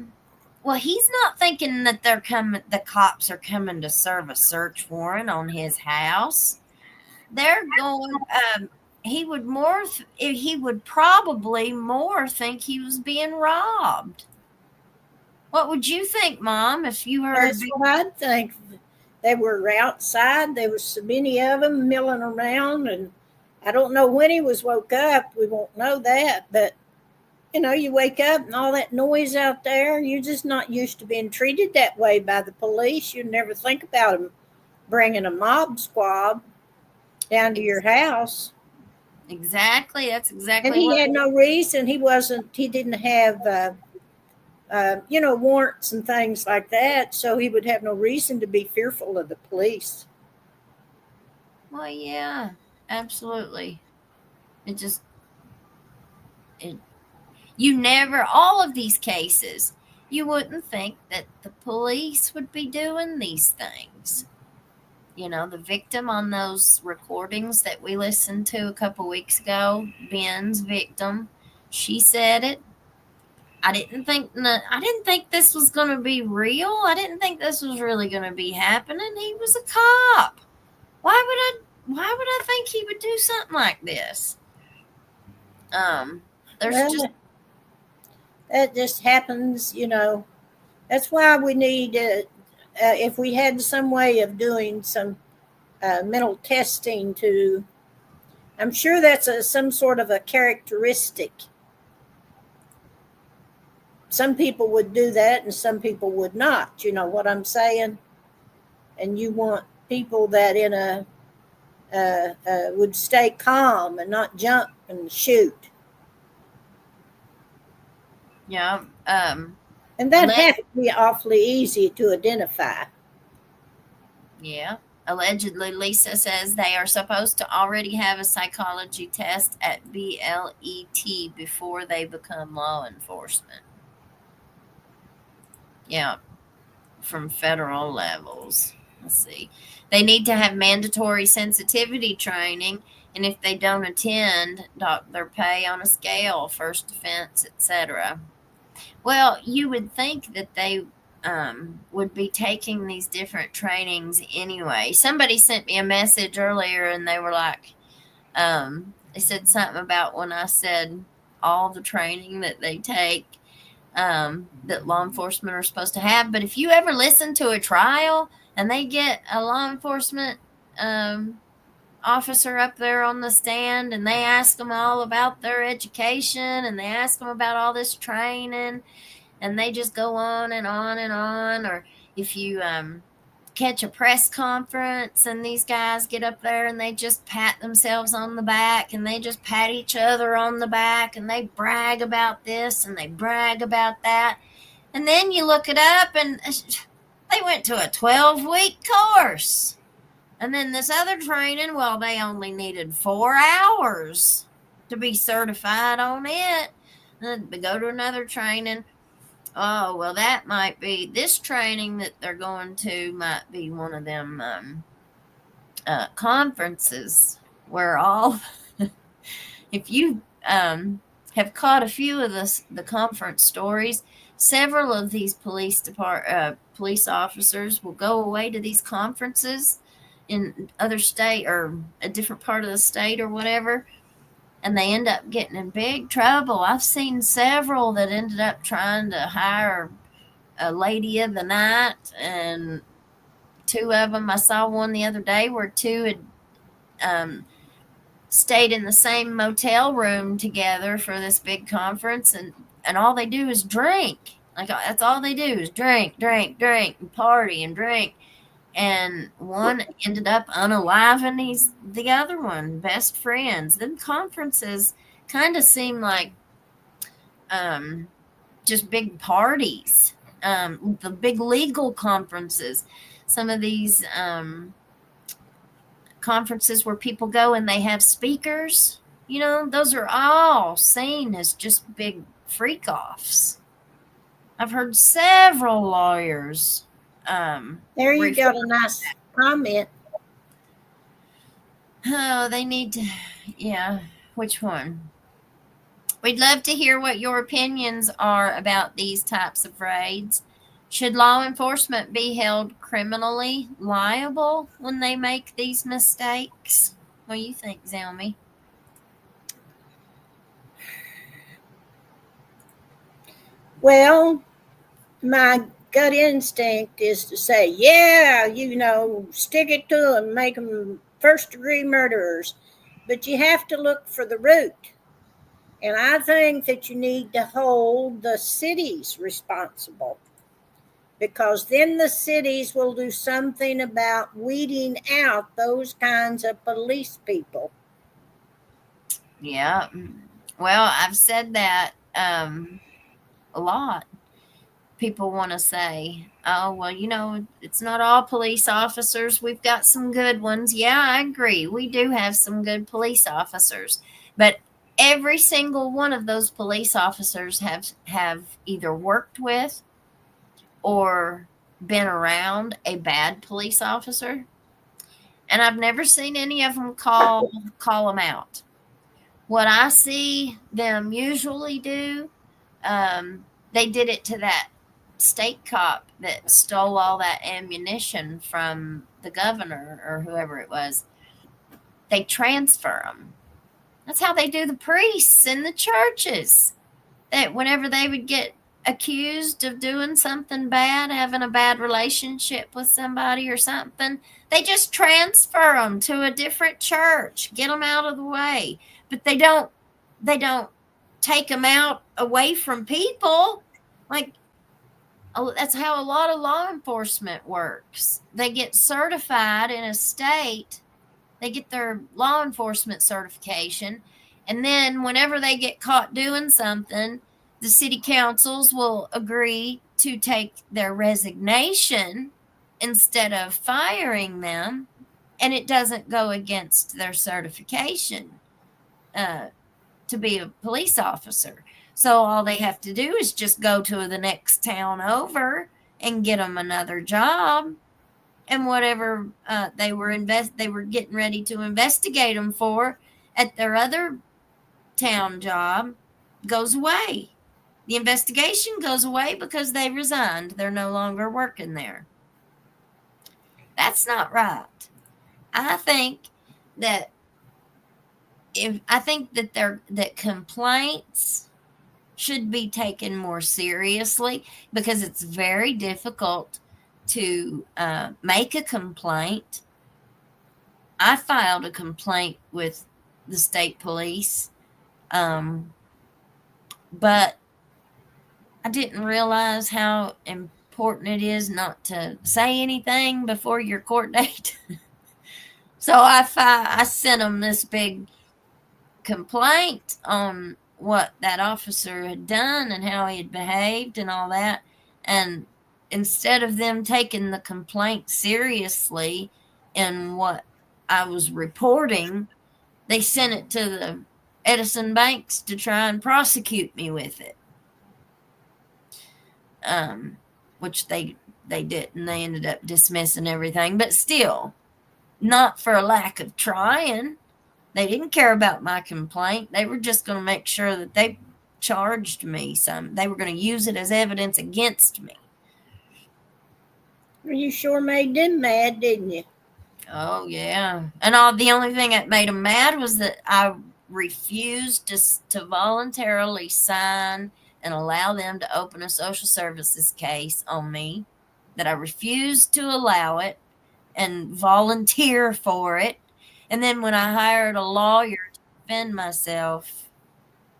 well, he's not thinking that the cops are coming to serve a search warrant on his house. They're going, he would probably more think he was being robbed. What would you think, Mom, if you heard? That's what I'd think. They were outside. There was so many of them milling around, and I don't know when he was woke up. We won't know that, but you wake up and all that noise out there. You're just not used to being treated that way by the police. You never think about them bringing a mob squad down to your house. Exactly. That's exactly And he what. had no reason. He didn't have, warrants and things like that. So he would have no reason to be fearful of the police. Well, yeah, absolutely. You never, all of these cases, you wouldn't think that the police would be doing these things. The victim on those recordings that we listened to a couple weeks ago, Ben's victim, she said it. I didn't think this was going to be real. I didn't think this was really going to be happening. He was a cop. Why would I think he would do something like this? That just happens, That's why we need, if we had some way of doing some mental testing I'm sure that's some sort of a characteristic. Some people would do that and some people would not. You know what I'm saying? And you want people that would stay calm and not jump and shoot. Yeah. And that has to be awfully easy to identify. Yeah. Allegedly, Lisa says they are supposed to already have a psychology test at BLET before they become law enforcement. Yeah. From federal levels. Let's see. They need to have mandatory sensitivity training, and if they don't attend, dock their pay on a scale, first offense, etc. Well, you would think that they would be taking these different trainings anyway. Somebody sent me a message earlier, and they were like, they said something about when I said all the training that they take that law enforcement are supposed to have. But if you ever listen to a trial and they get a law enforcement officer up there on the stand and they ask them all about their education and they ask them about all this training and they just go on and on and on. Or if you catch a press conference and these guys get up there and they just pat themselves on the back and they just pat each other on the back and they brag about this and they brag about that. And then you look it up and they went to a 12-week course. And then this other training, well, they only needed 4 hours to be certified on it. And they go to another training. Oh, well, that might be, this training that they're going to might be one of them conferences where all, if you have caught a few of the conference stories, several of these police officers will go away to these conferences in other state or a different part of the state or whatever, and they end up getting in big trouble. I've seen several that ended up trying to hire a lady of the night, and 2 of them, I saw one the other day where 2 had stayed in the same motel room together for this big conference, and all they do is drink. Like, that's all they do is drink, and party and drink. And one ended up unaliving the other one, best friends. Them conferences kind of seem like just big parties, the big legal conferences. Some of these conferences where people go and they have speakers, those are all seen as just big freak-offs. I've heard several lawyers. There you got a nice comment. Oh, they need to, yeah. Which one? We'd love to hear what your opinions are about these types of raids. Should law enforcement be held criminally liable when they make these mistakes? What do you think, Zelmy? Well, my gut instinct is to say, yeah, stick it to them, make them first degree murderers. But you have to look for the root. And I think that you need to hold the cities responsible, because then the cities will do something about weeding out those kinds of police people. Yeah. Well, I've said that a lot. People want to say, oh, well, it's not all police officers. We've got some good ones. Yeah, I agree. We do have some good police officers. But every single one of those police officers have either worked with or been around a bad police officer. And I've never seen any of them call them out. What I see them usually do, they did it to that state cop that stole all that ammunition from the governor or whoever it was. They transfer them. That's how they do the priests in the churches. That whenever they would get accused of doing something bad, having a bad relationship with somebody or something, they just transfer them to a different church, get them out of the way. But they don't take them out away from people. Like, that's how a lot of law enforcement works. They get certified in a state, they get their law enforcement certification, and then whenever they get caught doing something, the city councils will agree to take their resignation instead of firing them, and it doesn't go against their certification to be a police officer. So all they have to do is just go to the next town over and get them another job, and whatever they were getting ready to investigate them for at their other town job goes away. The investigation goes away because they resigned. They're no longer working there. That's not right. I think that that complaints should be taken more seriously, because it's very difficult to make a complaint. I filed a complaint with the state police, but I didn't realize how important it is not to say anything before your court date. So I sent them this big complaint on what that officer had done and how he had behaved and all that. And instead of them taking the complaint seriously in what I was reporting, they sent it to the Edison banks to try and prosecute me with it. Which they did, and they ended up dismissing everything. But still, not for a lack of trying. They didn't care about my complaint. They were just going to make sure that they charged me some. They were going to use it as evidence against me. Well, you sure made them mad, didn't you? Oh, yeah. And the only thing that made them mad was that I refused to voluntarily sign and allow them to open a social services case on me, that I refused to allow it and volunteer for it. And then when I hired a lawyer to defend myself,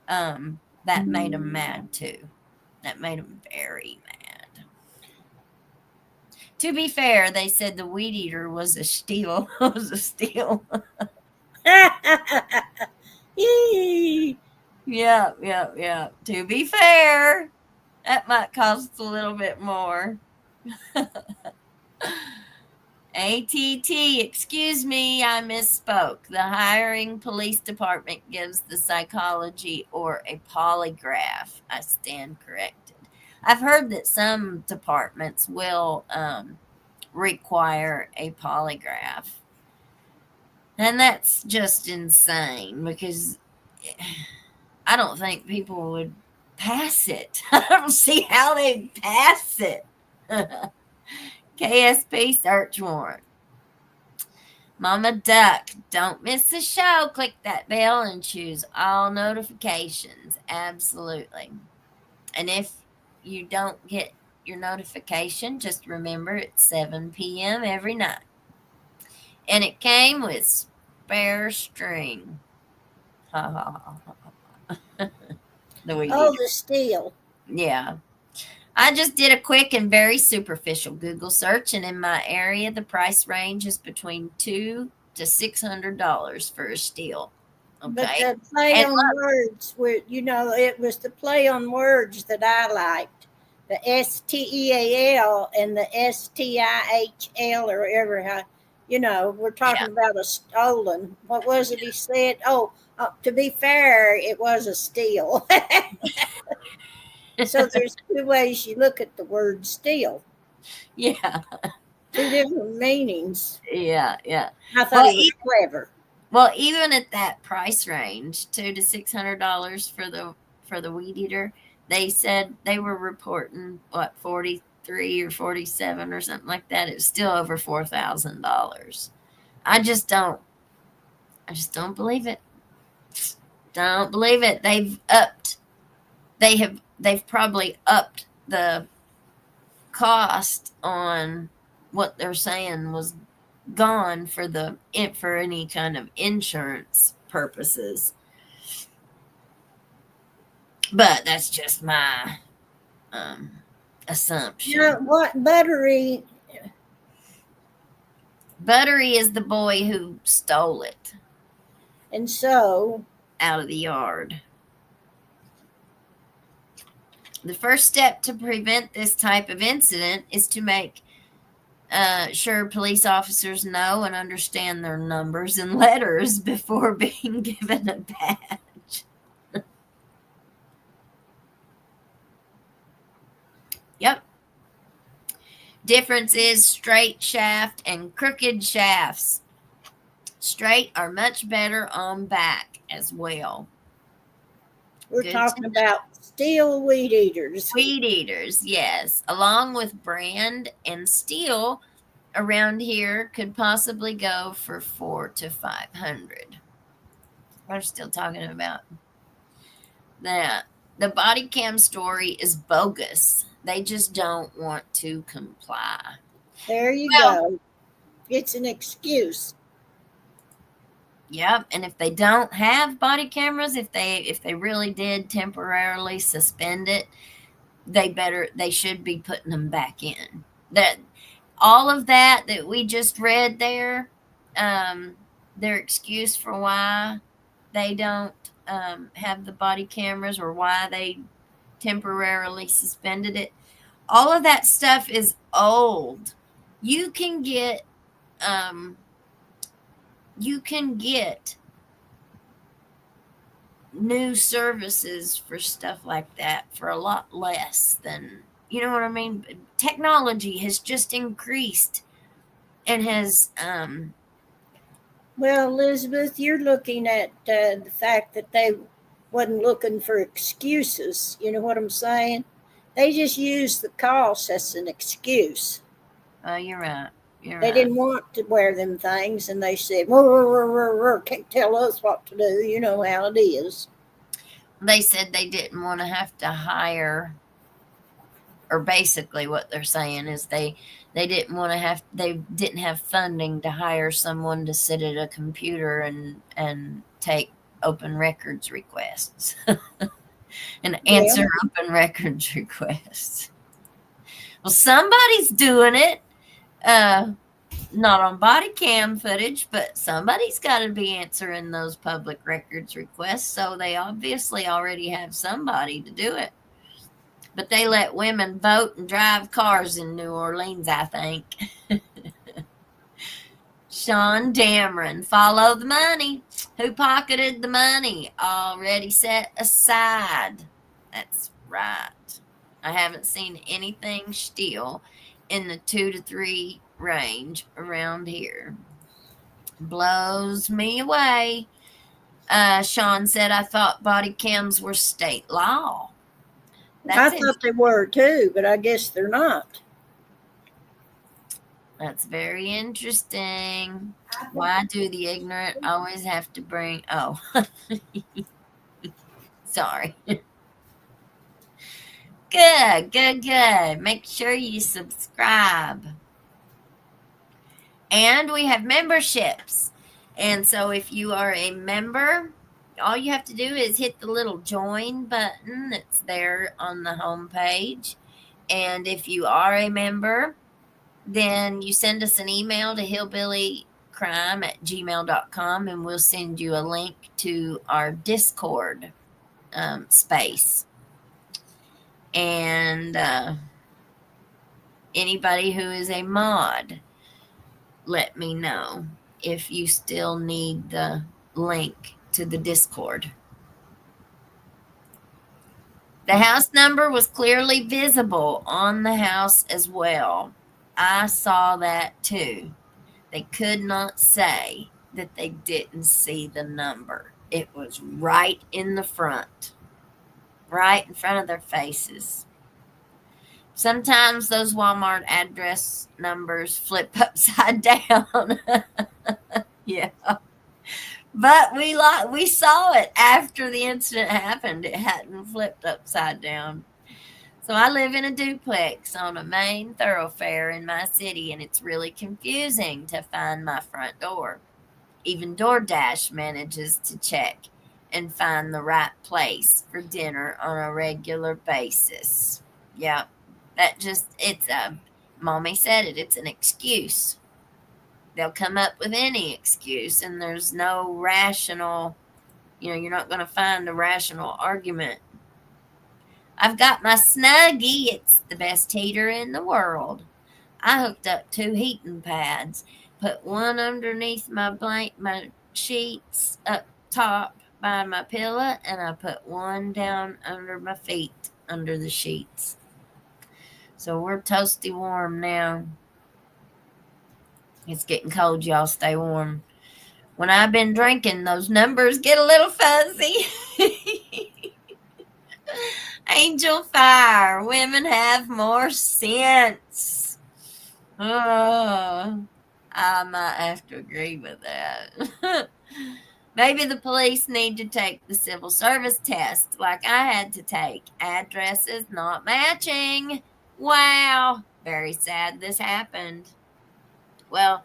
that made them mad too. That made them very mad. To be fair, they said the weed eater was a steal. Yeah. To be fair, that might cost a little bit more. ATT, excuse me, I misspoke. The hiring police department gives the psychology or a polygraph. I stand corrected. I've heard that some departments will require a polygraph. And that's just insane, because I don't think people would pass it. I don't see how they'd pass it. KSP search warrant. Mama Duck, don't miss the show. Click that bell and choose all notifications. Absolutely. And if you don't get your notification. Just remember it's 7 p.m. every night. And it came with spare string. Ha ha ha ha. The weed Oh, eater. the steel. Yeah. I just did a quick and very superficial Google search, and in my area, the price range is between $200 to $600 for a steel. But Okay. the play And on words were, it was the play on words that I liked. The STEAL and the STIHL or whatever. We're talking about a stolen. What was it he said? Oh, to be fair, it was a steal. So there's two ways you look at the word steal. yeah, Two different meanings. yeah. I thought Well, he was clever. Well, even at that price range, $200 to $600 for the weed eater, they said they were reporting 43 or 47 or something like that. It was still over $4,000. I just don't believe it. Don't believe it. They've probably upped the cost on what they're saying was gone for any kind of insurance purposes. But that's just my assumption. What Buttery? Buttery is the boy who stole it And so out of the yard. The first step to prevent this type of incident is to make sure police officers know and understand their numbers and letters before being given a badge. Yep. Difference is straight shaft and crooked shafts. Straight are much better on back as well. we're Good talking to about steel weed eaters. Weed eaters, yes, along with brand and steel around here could possibly go for $400 to $500. We're still talking about that. The body cam story is bogus. They just don't want to comply. There you Well- go. It's an excuse. Yep, and if they don't have body cameras, if they really did temporarily suspend it, they should be putting them back in. That all of that we just read there, their excuse for why they don't have the body cameras or why they temporarily suspended it, all of that stuff is old. You can get new services for stuff like that for a lot less than, you know what I mean? Technology has just increased and has Well, Elizabeth, you're looking at the fact that they wasn't looking for excuses. You know what I'm saying? They just used the cost as an excuse. oh, you're right. They didn't want to wear them things, and they said, can't tell us what to do. You know how it is. They said they didn't want to have to hire, or basically what they're saying is they didn't have funding to hire someone to sit at a computer and take open records requests and answer open records requests. Well, somebody's doing it. Not on body cam footage, but somebody's got to be answering those public records requests. So they obviously already have somebody to do it. But they let women vote and drive cars in New Orleans, I think. Sean Dameron, follow the money. Who pocketed the money? Already set aside. That's right. I haven't seen anything steal in the 2 to 3 range around here. Blows me away. Sean said, I thought body cams were state law. I thought they were too, but I guess they're not. That's very interesting. Why do the ignorant always have to bring... Oh. Sorry. Good. Make sure you subscribe. And we have memberships. And so if you are a member, all you have to do is hit the little join button that's there on the home page. And if you are a member, then you send us an email to hillbillycrime@gmail.com and we'll send you a link to our Discord space. And anybody who is a mod, let me know if you still need the link to the Discord. The house number was clearly visible on the house as well. I saw that too. They could not say that they didn't see the number. It was right in the front, right in front of their faces. Sometimes those Walmart address numbers flip upside down. Yeah. But we saw it after the incident happened. It hadn't flipped upside down. So I live in a duplex on a main thoroughfare in my city, and it's really confusing to find my front door. Even DoorDash manages to check and find the right place for dinner on a regular basis. Yeah, Mommy said it, it's an excuse. They'll come up with any excuse, and there's no rational, you're not going to find a rational argument. I've got my Snuggie. It's the best heater in the world. I hooked up 2 heating pads, put one underneath my sheets up top by my pillow, and I put one down under my feet under the sheets. So we're toasty warm now. It's getting cold, y'all. Stay warm. When I've been drinking, those numbers get a little fuzzy. Angel fire. Women have more sense. Oh, I might have to agree with that. Maybe the police need to take the civil service test like I had to take. Addresses not matching. Wow. Very sad this happened. Well,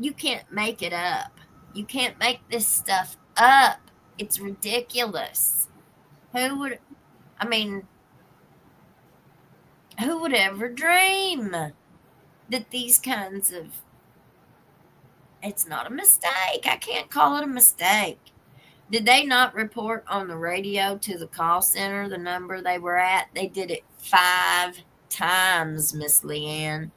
you can't make it up. You can't make this stuff up. It's ridiculous. Who would ever dream that these kinds of... It's not a mistake. I can't call it a mistake. Did they not report on the radio to the call center the number they were at? They did it 5 times, Miss Leanne.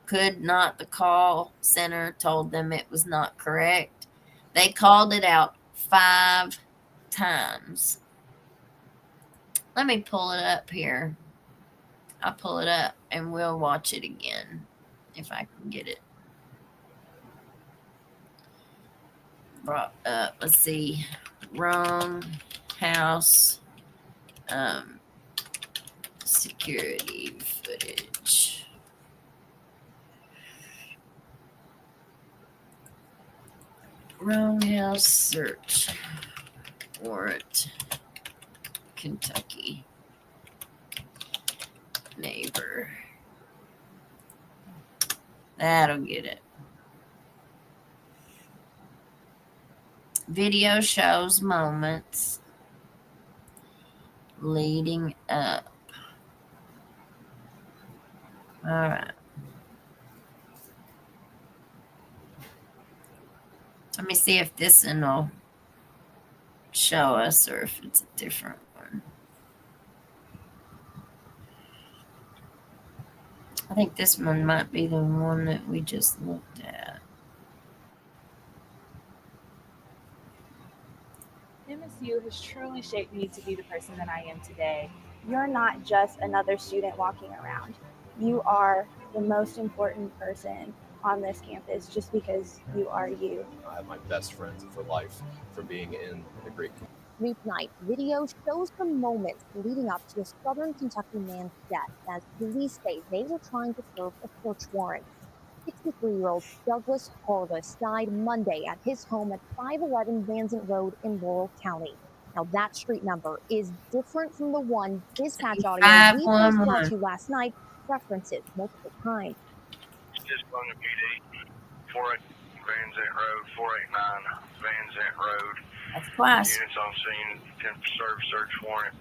Could not the call center told them it was not correct? They called it out 5 times. Let me pull it up here. I'll pull it up and we'll watch it again if I can get it brought up. Let's see. Wrong house security footage. Wrong house search warrant, Kentucky. Neighbor. That'll get it. Video shows moments leading up. All right. Let me see if this one will show us or if it's a different one. I think this one might be the one that we just looked at. MSU has truly shaped me to be the person that I am today. You're not just another student walking around. You are the most important person on this campus just because you are you. I have my best friends for life for being in a great community. Weeknight video shows the moments leading up to a Southern Kentucky man's death as police say they were trying to serve a search warrant. 63-year-old Douglas Harless died Monday at his home at 511 Vanzant Road in Laurel County. Now, that street number is different from the one dispatch audio we first brought to you last night references multiple times. Just on the PD, 48 Van Zant Road, 489 Van Zant Road. That's twice. Units on scene, 10 serve search warrant.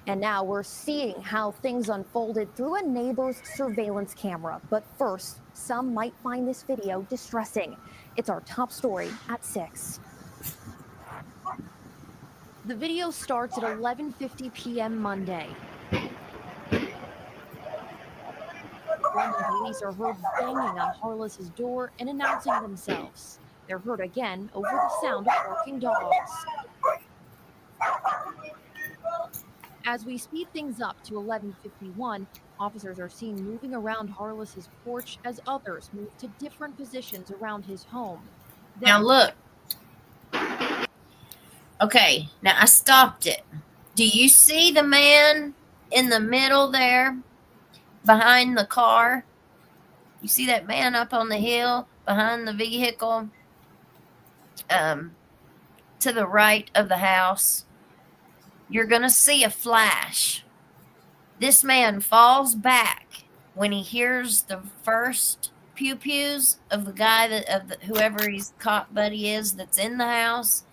And now we're seeing how things unfolded through a neighbor's surveillance camera. But first, some might find this video distressing. It's our top story at 6. The video starts at 11:50 p.m. Monday. London police are heard banging on Harless's door and announcing themselves. They're heard again over the sound of barking dogs. As we speed things up to 11:51, officers are seen moving around Harless's porch as others move to different positions around his home. Now look. Okay, now I stopped it. Do you see the man in the middle there behind the car? You see that man up on the hill behind the vehicle to the right of the house? You're going to see a flash. This man falls back when he hears the first pew-pews of the guy whoever his cop buddy is that's in the house.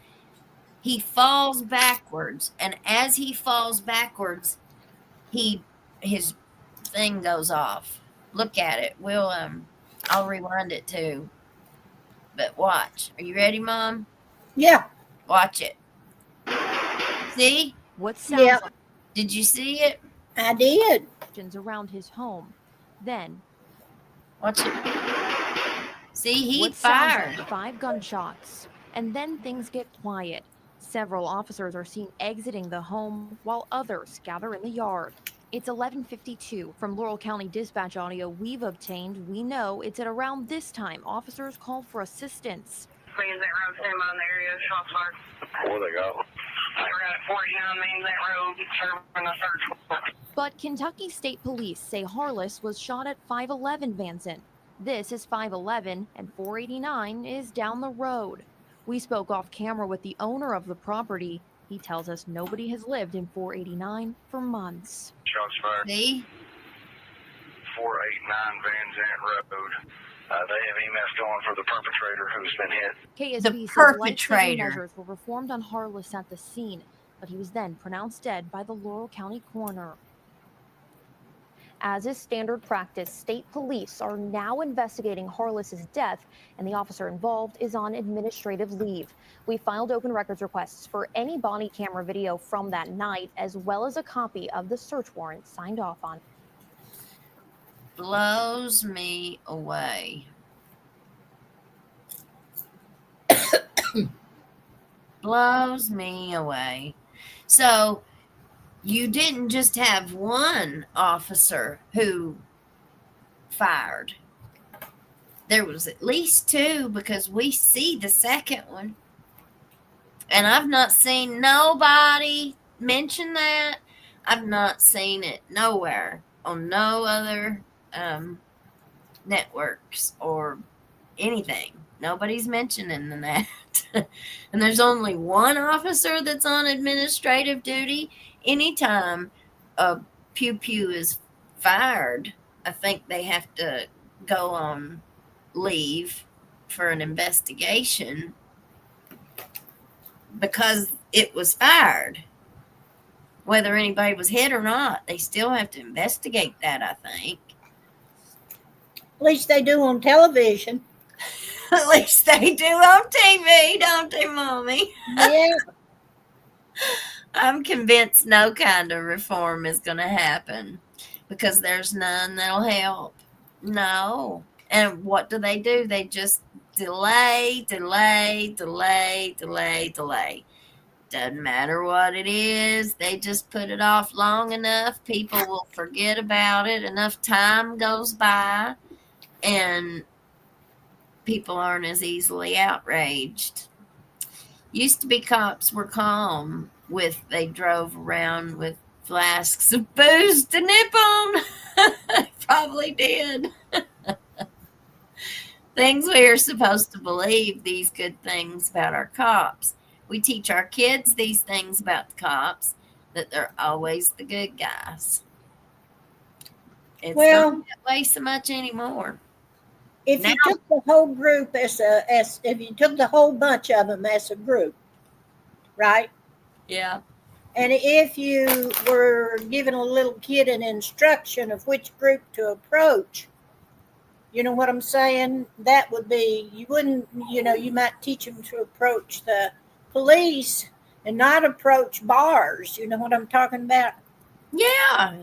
He falls backwards, and as he falls backwards, his thing goes off. Look at it. I'll rewind it too. But watch. Are you ready, Mom? Yeah. Watch it. See? What sounds Yeah. like Did you see it? I did. around his home. Then, Watch it. See, he what sounds fired. like 5 gunshots. And then things get quiet. Several officers are seen exiting the home while others gather in the yard. It's 11:52. From Laurel County dispatch audio we've obtained, we know it's at around this time officers called for assistance. Van Zant Road, stand by in the area, shots fired. Where they go? They're at 49 Van Zant Road, serving a search warrant. But Kentucky State Police say Harless was shot at 511 Van Zant. This is 511 and 489 is down the road. We spoke off camera with the owner of the property. He tells us nobody has lived in 489 for months. Shots fired. See? 489 Van Zant Road. They have EMS going for the perpetrator who's been hit. KSB The says life-saving perpetrator. measures were performed on Harless at the scene, but he was then pronounced dead by the Laurel County coroner. As is standard practice, state police are now investigating Harless's death, and the officer involved is on administrative leave. We filed open records requests for any body camera video from that night, as well as a copy of the search warrant signed off on. Blows me away. Blows me away. So you didn't just have one officer who fired. There was at least 2 because we see the second one. And I've not seen nobody mention that. I've not seen it nowhere on no other networks or anything. Nobody's mentioning that. And there's only one officer that's on administrative duty. Anytime a pew-pew is fired, I think they have to go on leave for an investigation because it was fired. Whether anybody was hit or not, they still have to investigate that, I think. At least they do on television. At least they do on TV, don't they, Mommy? Yeah. I'm convinced no kind of reform is going to happen because there's none that'll help. No. And what do? They just delay. Doesn't matter what it is. They just put it off long enough. People will forget about it. Enough time goes by and people aren't as easily outraged. Used to be cops were calm they drove around with flasks of booze to nip on. Probably did. Things we are supposed to believe, these good things about our cops. we teach our kids these things about the cops, that they're always the good guys. It's Well, not that way so much anymore. if Now, you took the whole group as if you took the whole bunch of them as a group, right? yeah. And if you were giving a little kid an instruction of which group to approach, you know what I'm saying? That would be, you wouldn't, you might teach them to approach the police and not approach bars. You know what I'm talking about? Yeah.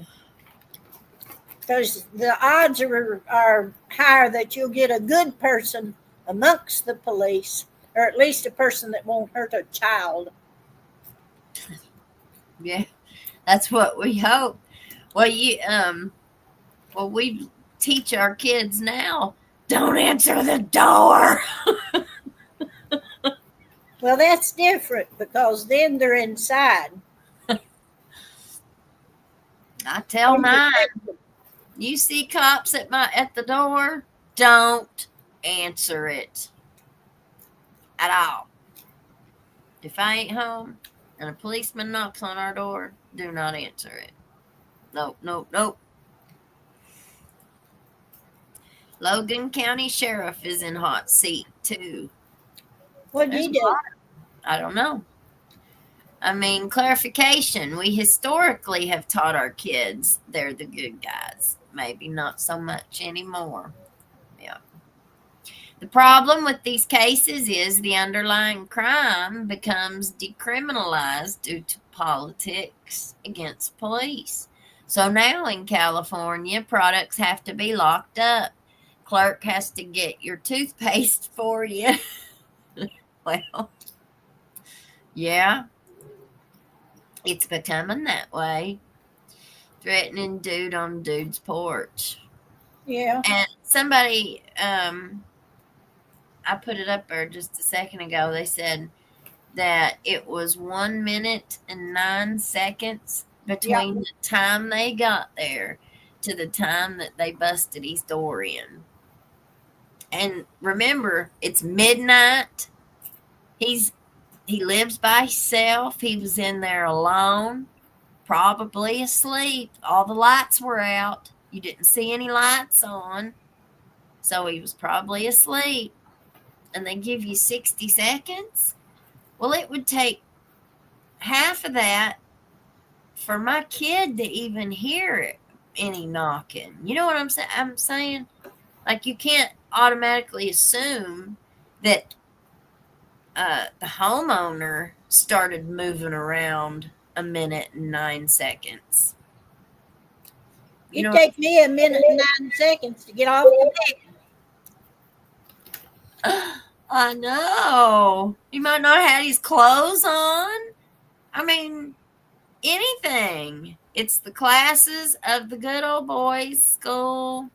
Because the odds are higher that you'll get a good person amongst the police, or at least a person that won't hurt a child. Yeah. That's what we hope. Well, we teach our kids now, don't answer the door. Well, that's different because then they're inside. I tell mine, you see cops at the door, don't answer it at all. If I ain't home and a policeman knocks on our door, do not answer it. Nope, nope, nope. Logan County Sheriff is in hot seat too. What'd you do? I don't know. I mean, clarification. We historically have taught our kids they're the good guys. Maybe not so much anymore. Yeah. The problem with these cases is the underlying crime becomes decriminalized due to politics against police. So now in California, products have to be locked up. Clerk has to get your toothpaste for you. Well, yeah. It's becoming that way. Threatening dude on dude's porch. Yeah. And somebody, I put it up there just a second ago. They said that it was 1 minute and 9 seconds between the time they got there to the time that they busted his door in. And remember, it's midnight. He lives by himself. He was in there alone, probably asleep. All the lights were out. You didn't see any lights on. So he was probably asleep. And they give you 60 seconds. Well, it would take half of that for my kid to even hear any knocking. You know what I'm saying? Like, you can't automatically assume that the homeowner started moving around 1 minute and 9 seconds. It takes me 1 minute and 9 seconds to get off the bed. I know. He might not have had his clothes on. I mean, anything. It's the classes of the good old boys school.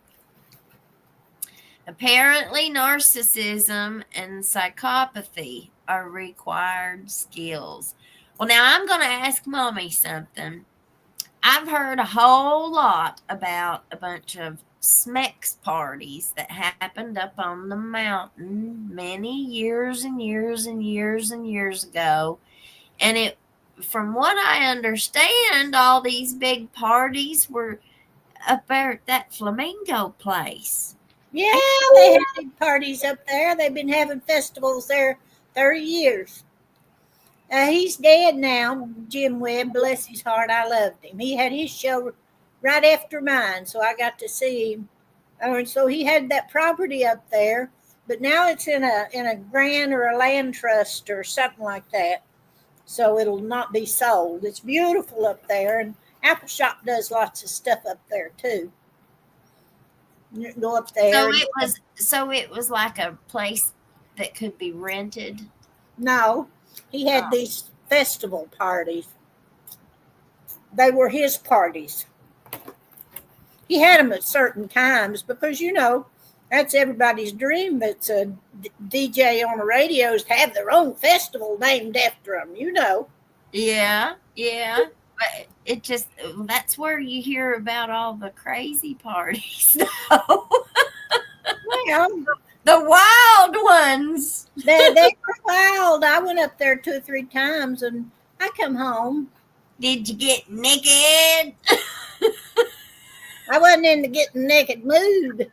Apparently, narcissism and psychopathy are required skills. Well, now I'm going to ask Mommy something. I've heard a whole lot about a bunch of SMEX parties that happened up on the mountain many years and years and years and years ago. And from what I understand, all these big parties were up there at that flamingo place. Yeah, they have big parties up there. They've been having festivals there 30 years. He's dead now, Jim Webb, bless his heart. I loved him. He had his show right after mine, so I got to see him. And so he had that property up there, but now it's in a grant or a land trust or something like that. So it'll not be sold. It's beautiful up there, and Apple Shop does lots of stuff up there too. You can go up there. So it was like a place that could be rented. No, he had these festival parties. They were his parties. He had them at certain times because, that's everybody's dream. That's a DJ on the radio is to have their own festival named after them, Yeah. But it just, that's where you hear about all the crazy parties. Well, The wild ones. They were wild. I went up there 2 or 3 times and I come home. Did you get naked? I wasn't in the getting naked mood.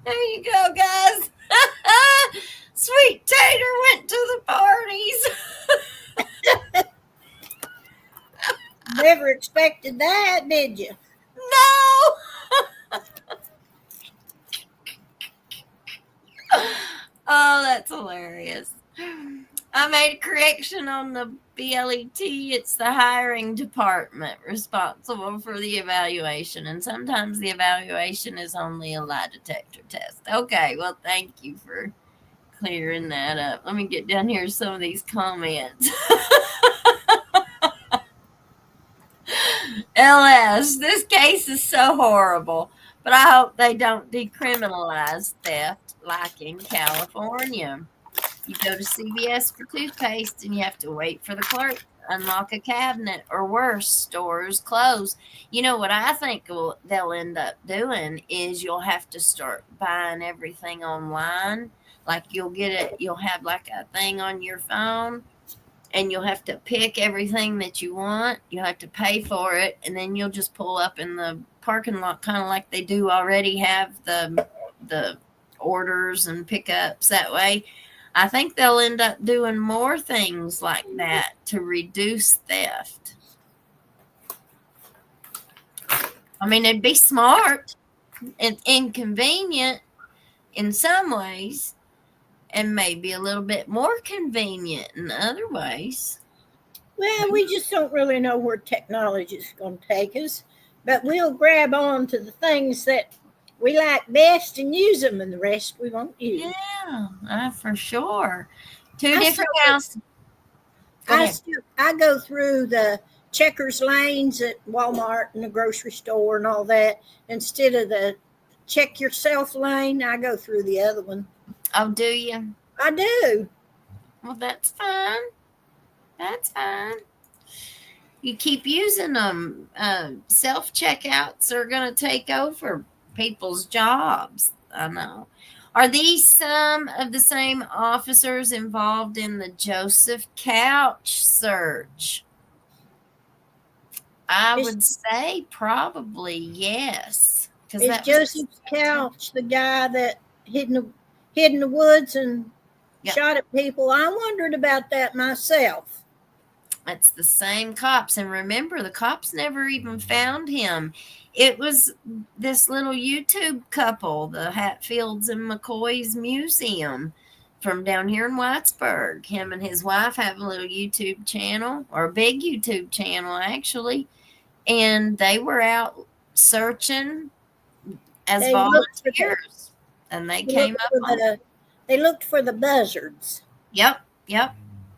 There you go, guys. Sweet Tater went to the parties. Never expected that, did you? No. Oh, that's hilarious. I made a correction on the BLET. It's the hiring department responsible for the evaluation, and sometimes the evaluation is only a lie detector test. Okay, well, thank you for clearing that up. Let me get down here to some of these comments. LS, this case is so horrible, but I hope they don't decriminalize theft like in California. You go to CVS for toothpaste and you have to wait for the clerk to unlock a cabinet, or worse, stores close. You know what I think they'll end up doing is you'll have to start buying everything online. Like you'll have like a thing on your phone and you'll have to pick everything that you want. You'll have to pay for it, and then you'll just pull up in the parking lot, kind of like they do already have the orders and pickups that way. I think they'll end up doing more things like that to reduce theft. I mean, it'd be smart and inconvenient in some ways, and maybe a little bit more convenient in other ways. Well, we just don't really know where technology is going to take us, but we'll grab on to the things that we like best and use them, and the rest we won't use. Yeah, for sure. Two different houses. I go through the checkers lanes at Walmart and the grocery store and all that. Instead of the check yourself lane, I go through the other one. Oh, do you? I do. Well, that's fine. That's fine. You keep using them. Self-checkouts are going to take over people's jobs. I know. Are these some of the same officers involved in the Joseph Couch search? I would say probably yes. Is Joseph Couch the guy that hid in the woods and shot at people? I wondered about that myself. It's the same cops. And remember, the cops never even found him. It was this little YouTube couple, the Hatfields and McCoy's Museum from down here in Whitesburg. Him and his wife have a little YouTube channel, or a big YouTube channel, actually. And they were out searching as volunteers. And they came up. They looked for the buzzards. Yep.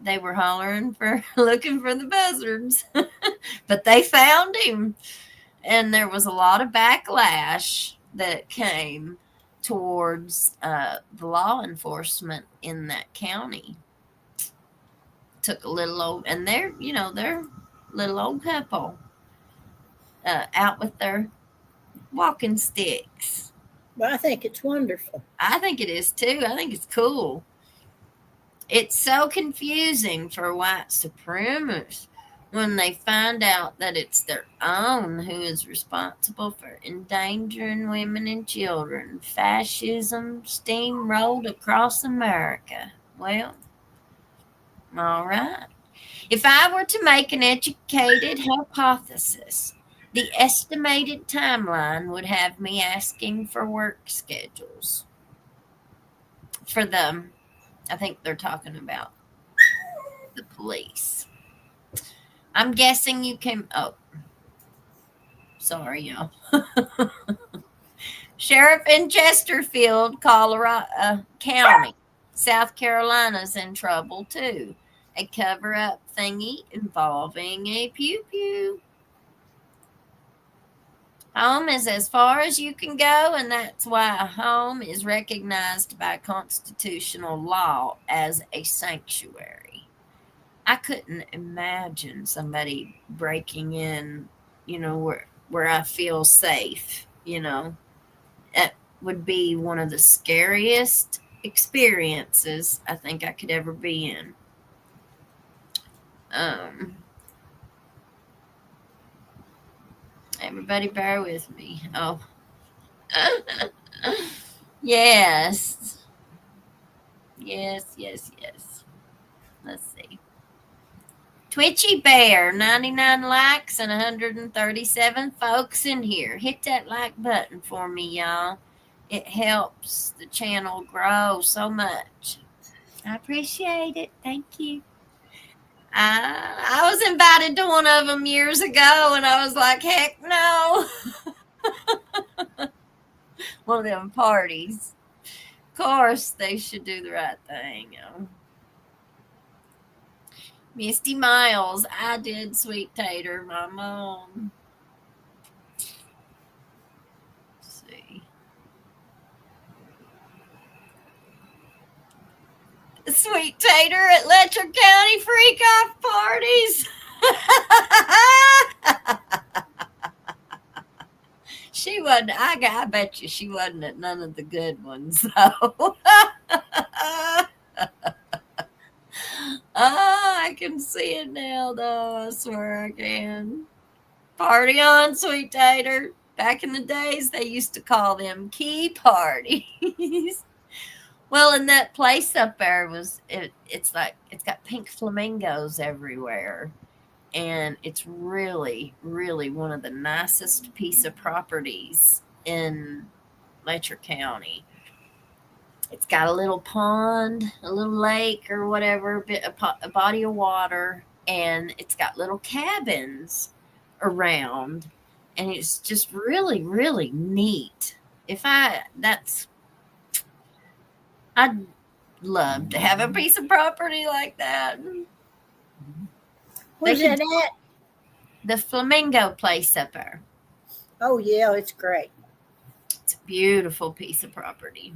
They were hollering for looking for the buzzards, but they found him. And there was a lot of backlash that came towards the law enforcement in that county. Took a little old, and they're little old couple out with their walking sticks. Well, I think it's wonderful. I think it is too. I think it's cool. It's so confusing for white supremacists when they find out that it's their own who is responsible for endangering women and children. Fascism steamrolled across America. Well, all right. If I were to make an educated hypothesis, the estimated timeline would have me asking for work schedules for them. I think they're talking about the police. I'm guessing you can. Oh, sorry, y'all. Sheriff in Chesterfield, Colorado County, South Carolina's in trouble too. A cover-up thingy involving a pew-pew. Home is as far as you can go, and that's why a home is recognized by constitutional law as a sanctuary. I couldn't imagine somebody breaking in, where I feel safe you know, it would be one of the scariest experiences I think I could ever be in. Everybody bear with me. Oh. Yes. Yes. Let's see. Twitchy Bear, 99 likes and 137 folks in here. Hit that like button for me, y'all. It helps the channel grow so much. I appreciate it. Thank you. I was invited to one of them years ago, and I was like, heck no. One of them parties. Of course, they should do the right thing. Misty Miles, I did, Sweet Tater, my mom. Let's see. Sweet Tater at Letcher County freak off parties. She wasn't. I bet you she wasn't at none of the good ones, though. Oh, I can see it now, though. I swear I can. Party on, Sweet Tater. Back in the days, they used to call them key parties. Well, and that place up there it's like it's got pink flamingos everywhere. And it's really, really one of the nicest piece of properties in Letcher County. It's got a little pond, a little lake or whatever, a body of water, and it's got little cabins around, and it's just really, really neat. I'd love to have a piece of property like that. Where's that at? The Flamingo place up there. Oh, yeah, it's great. It's a beautiful piece of property.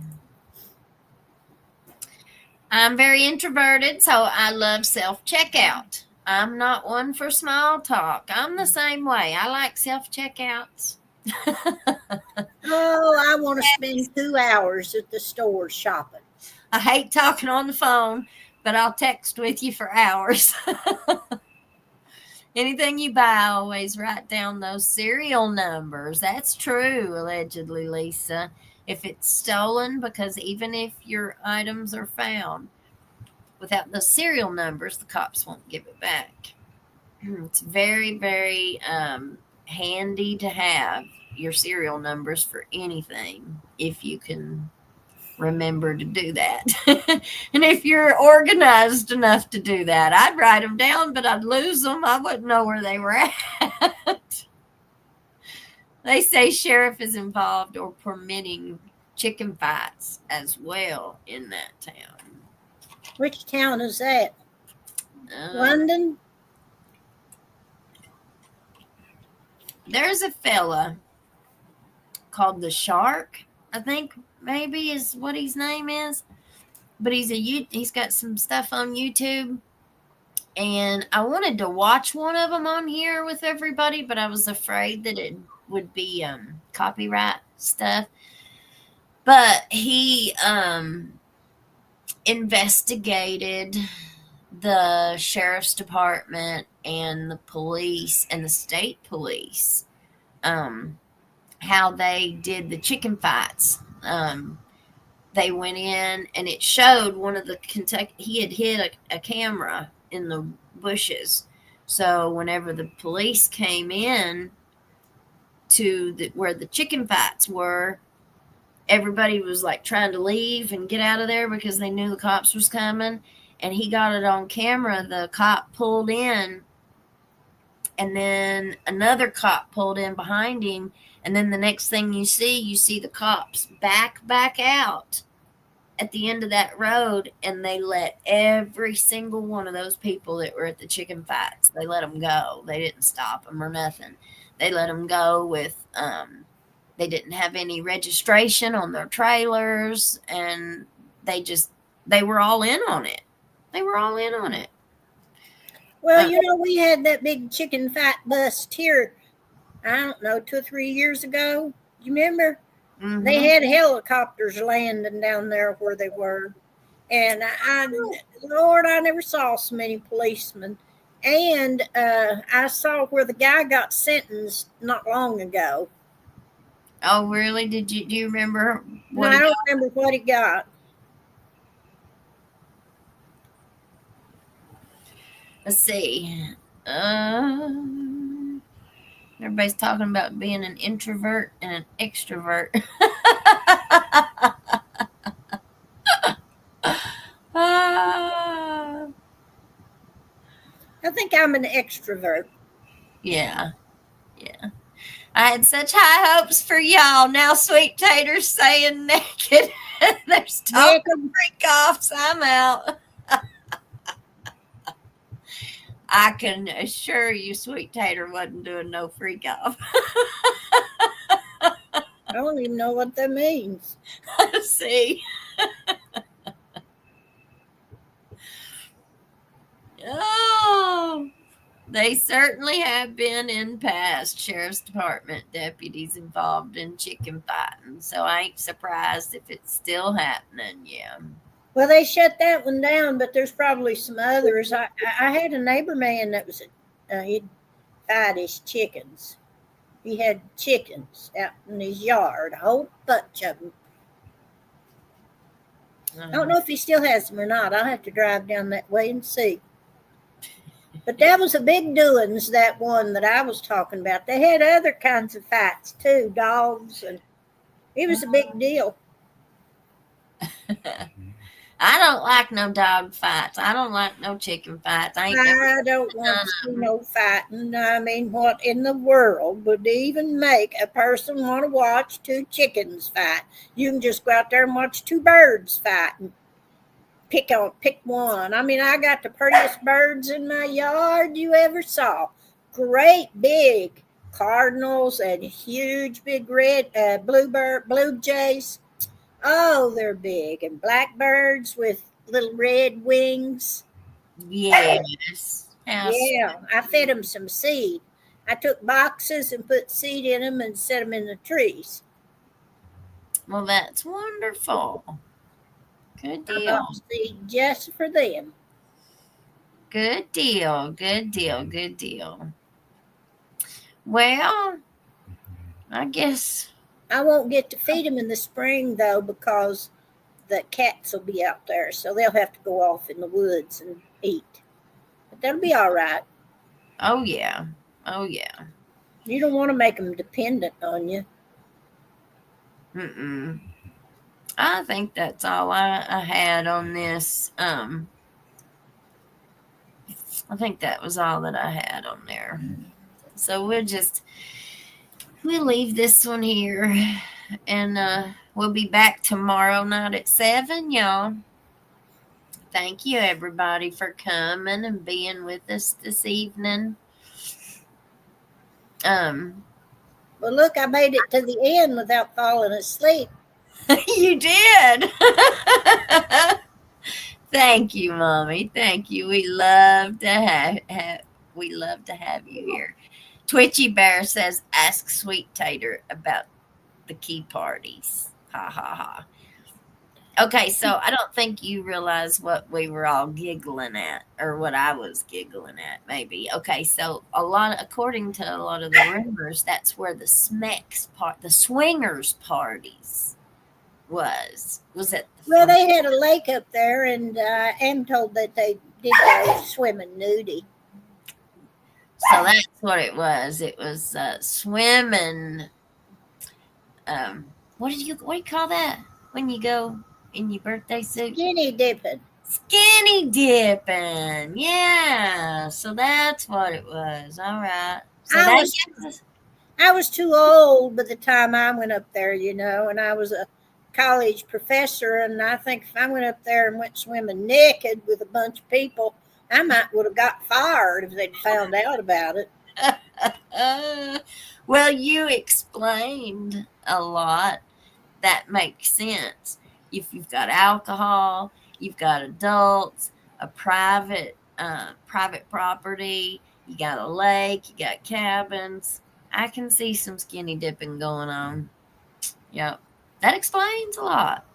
I'm very introverted, so I love self-checkout. I'm not one for small talk. I'm the same way. I like self-checkouts. Oh, I want to spend 2 hours at the store shopping. I hate talking on the phone, but I'll text with you for hours. Anything you buy, always write down those serial numbers. That's true, allegedly, Lisa. If it's stolen, because even if your items are found without the serial numbers, the cops won't give it back. It's very, very handy to have your serial numbers for anything if you can remember to do that. And if you're organized enough to do that, I'd write them down, but I'd lose them. I wouldn't know where they were at. They say sheriff is involved or permitting chicken fights as well in that town. Which town is that? London? There's a fella called the Shark, I think maybe is what his name is, but he's got some stuff on YouTube, and I wanted to watch one of them on here with everybody, but I was afraid that it would be copyright stuff. But he investigated the sheriff's department and the police and the state police, how they did the chicken fights. They went in and it showed one of the Kentucky, he had hid a camera in the bushes. So whenever the police came in to where the chicken fights were, everybody was like trying to leave and get out of there because they knew the cops was coming. And he got it on camera. The cop pulled in, and then another cop pulled in behind him. And then the next thing you see the cops back out at the end of that road, and they let every single one of those people that were at the chicken fights, they let them go. They didn't stop them or nothing. They let them go with, they didn't have any registration on their trailers, and they were all in on it. They were all in on it. Well, we had that big chicken fight bust here, I don't know, 2 or 3 years ago. You remember? Mhm. They had helicopters landing down there where they were. And Lord, I never saw so many policemen. And I saw where the guy got sentenced not long ago. Oh, really? Do you remember No, what I he don't remember what he got. Let's see. Everybody's talking about being an introvert and an extrovert. Ah, I think I'm an extrovert. yeah, yeah. I had such high hopes for y'all. Now Sweet Tater's saying naked. There's talk of freak offs. I'm out. I can assure you Sweet Tater wasn't doing no freak off. I don't even know what that means. See? Oh, they certainly have been in past sheriff's department deputies involved in chicken fighting, so I ain't surprised if it's still happening. Yeah. Well, they shut that one down, but there's probably some others. I had a neighbor man that was he'd fight his chickens. He had chickens out in his yard, a whole bunch of them. I don't know if he still has them or not. I'll have to drive down that way and see. But that was a big doings, that one that I was talking about. They had other kinds of fights too, dogs, and it was a big deal. I don't like no dog fights. I don't like no chicken fights. I don't want to see no fighting. I mean, what in the world would even make a person want to watch two chickens fight? You can just go out there and watch two birds fight and pick one. I mean, I got the prettiest birds in my yard you ever saw. Great big cardinals and huge big red blue jays. Oh, they're big. And blackbirds with little red wings. Yes. Yeah, I fed them some seed. I took boxes and put seed in them and set them in the trees. Well, that's wonderful. Good I deal. bought seed just for them. Good deal. Good deal. Good deal. Well, I guess I won't get to feed them in the spring, though, because the cats will be out there. So they'll have to go off in the woods and eat. But that'll be all right. Oh, yeah. Oh, yeah. You don't want to make them dependent on you. Mm-mm. I think that's all I had on this. I think that was all that I had on there. So we'll leave this one here, and we'll be back tomorrow night at 7, y'all. Thank you, everybody, for coming and being with us this evening. Well, look, I made it to the end without falling asleep. You did. Thank you, Mommy. Thank you. We love to have you here. Twitchy Bear says, "Ask Sweet Tater about the key parties." Ha ha ha. Okay, so I don't think you realize what we were all giggling at, or what I was giggling at, maybe. Okay, so according to a lot of the rumors, that's where the the swingers parties was it? Well, they had a lake up there, and Em told that they did go swimming nudie. So that's what it was. It was swimming. What do you call that when you go in your birthday suit? Skinny dipping. Skinny dipping. Yeah. So that's what it was. All right. So I was too old by the time I went up there, and I was a college professor, and I think if I went up there and went swimming naked with a bunch of people, I would have got fired if they'd found out about it. Well, you explained a lot. That makes sense. If you've got alcohol, you've got adults, a private property, you got a lake, you got cabins. I can see some skinny dipping going on. Yep. That explains a lot.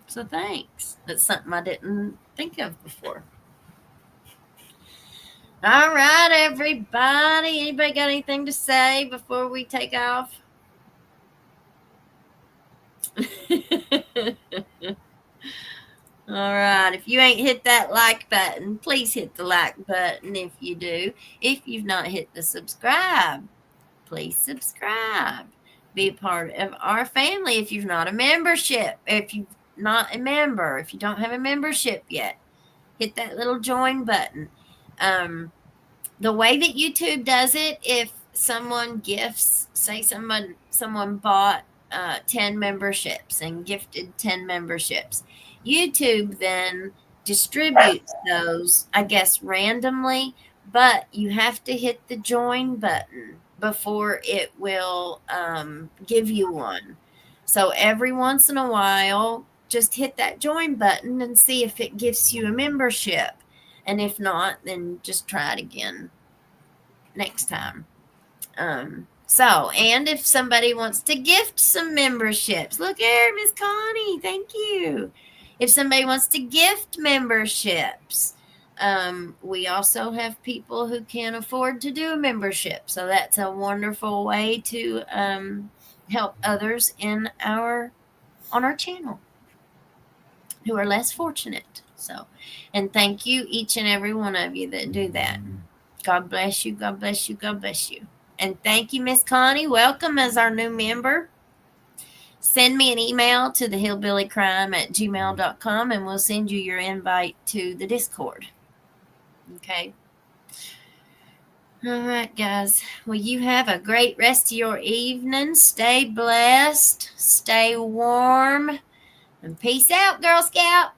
So thanks. That's something I didn't think of before. All right, everybody. Anybody got anything to say before we take off? All right. If you ain't hit that like button, please hit the like button if you do. If you've not hit the subscribe, please subscribe. Be a part of our family if you've not a membership. If you're not a member, if you don't have a membership yet, hit that little join button. The way that YouTube does it, if someone gifts, say someone bought 10 memberships and gifted 10 memberships, YouTube then distributes those, I guess, randomly, but you have to hit the join button before it will give you one. So every once in a while, just hit that join button and see if it gives you a membership. And if not, then just try it again next time. And if somebody wants to gift some memberships, look here, Miss Connie, thank you. If somebody wants to gift memberships, we also have people who can afford to do a membership. So that's a wonderful way to help others on our channel who are less fortunate. So, and thank you, each and every one of you that do that. God bless you. God bless you. God bless you. And thank you, Miss Connie. Welcome as our new member. Send me an email to thehillbillycrime@gmail.com and we'll send you your invite to the Discord. Okay. All right, guys. Well, you have a great rest of your evening. Stay blessed. Stay warm. And peace out, Girl Scout.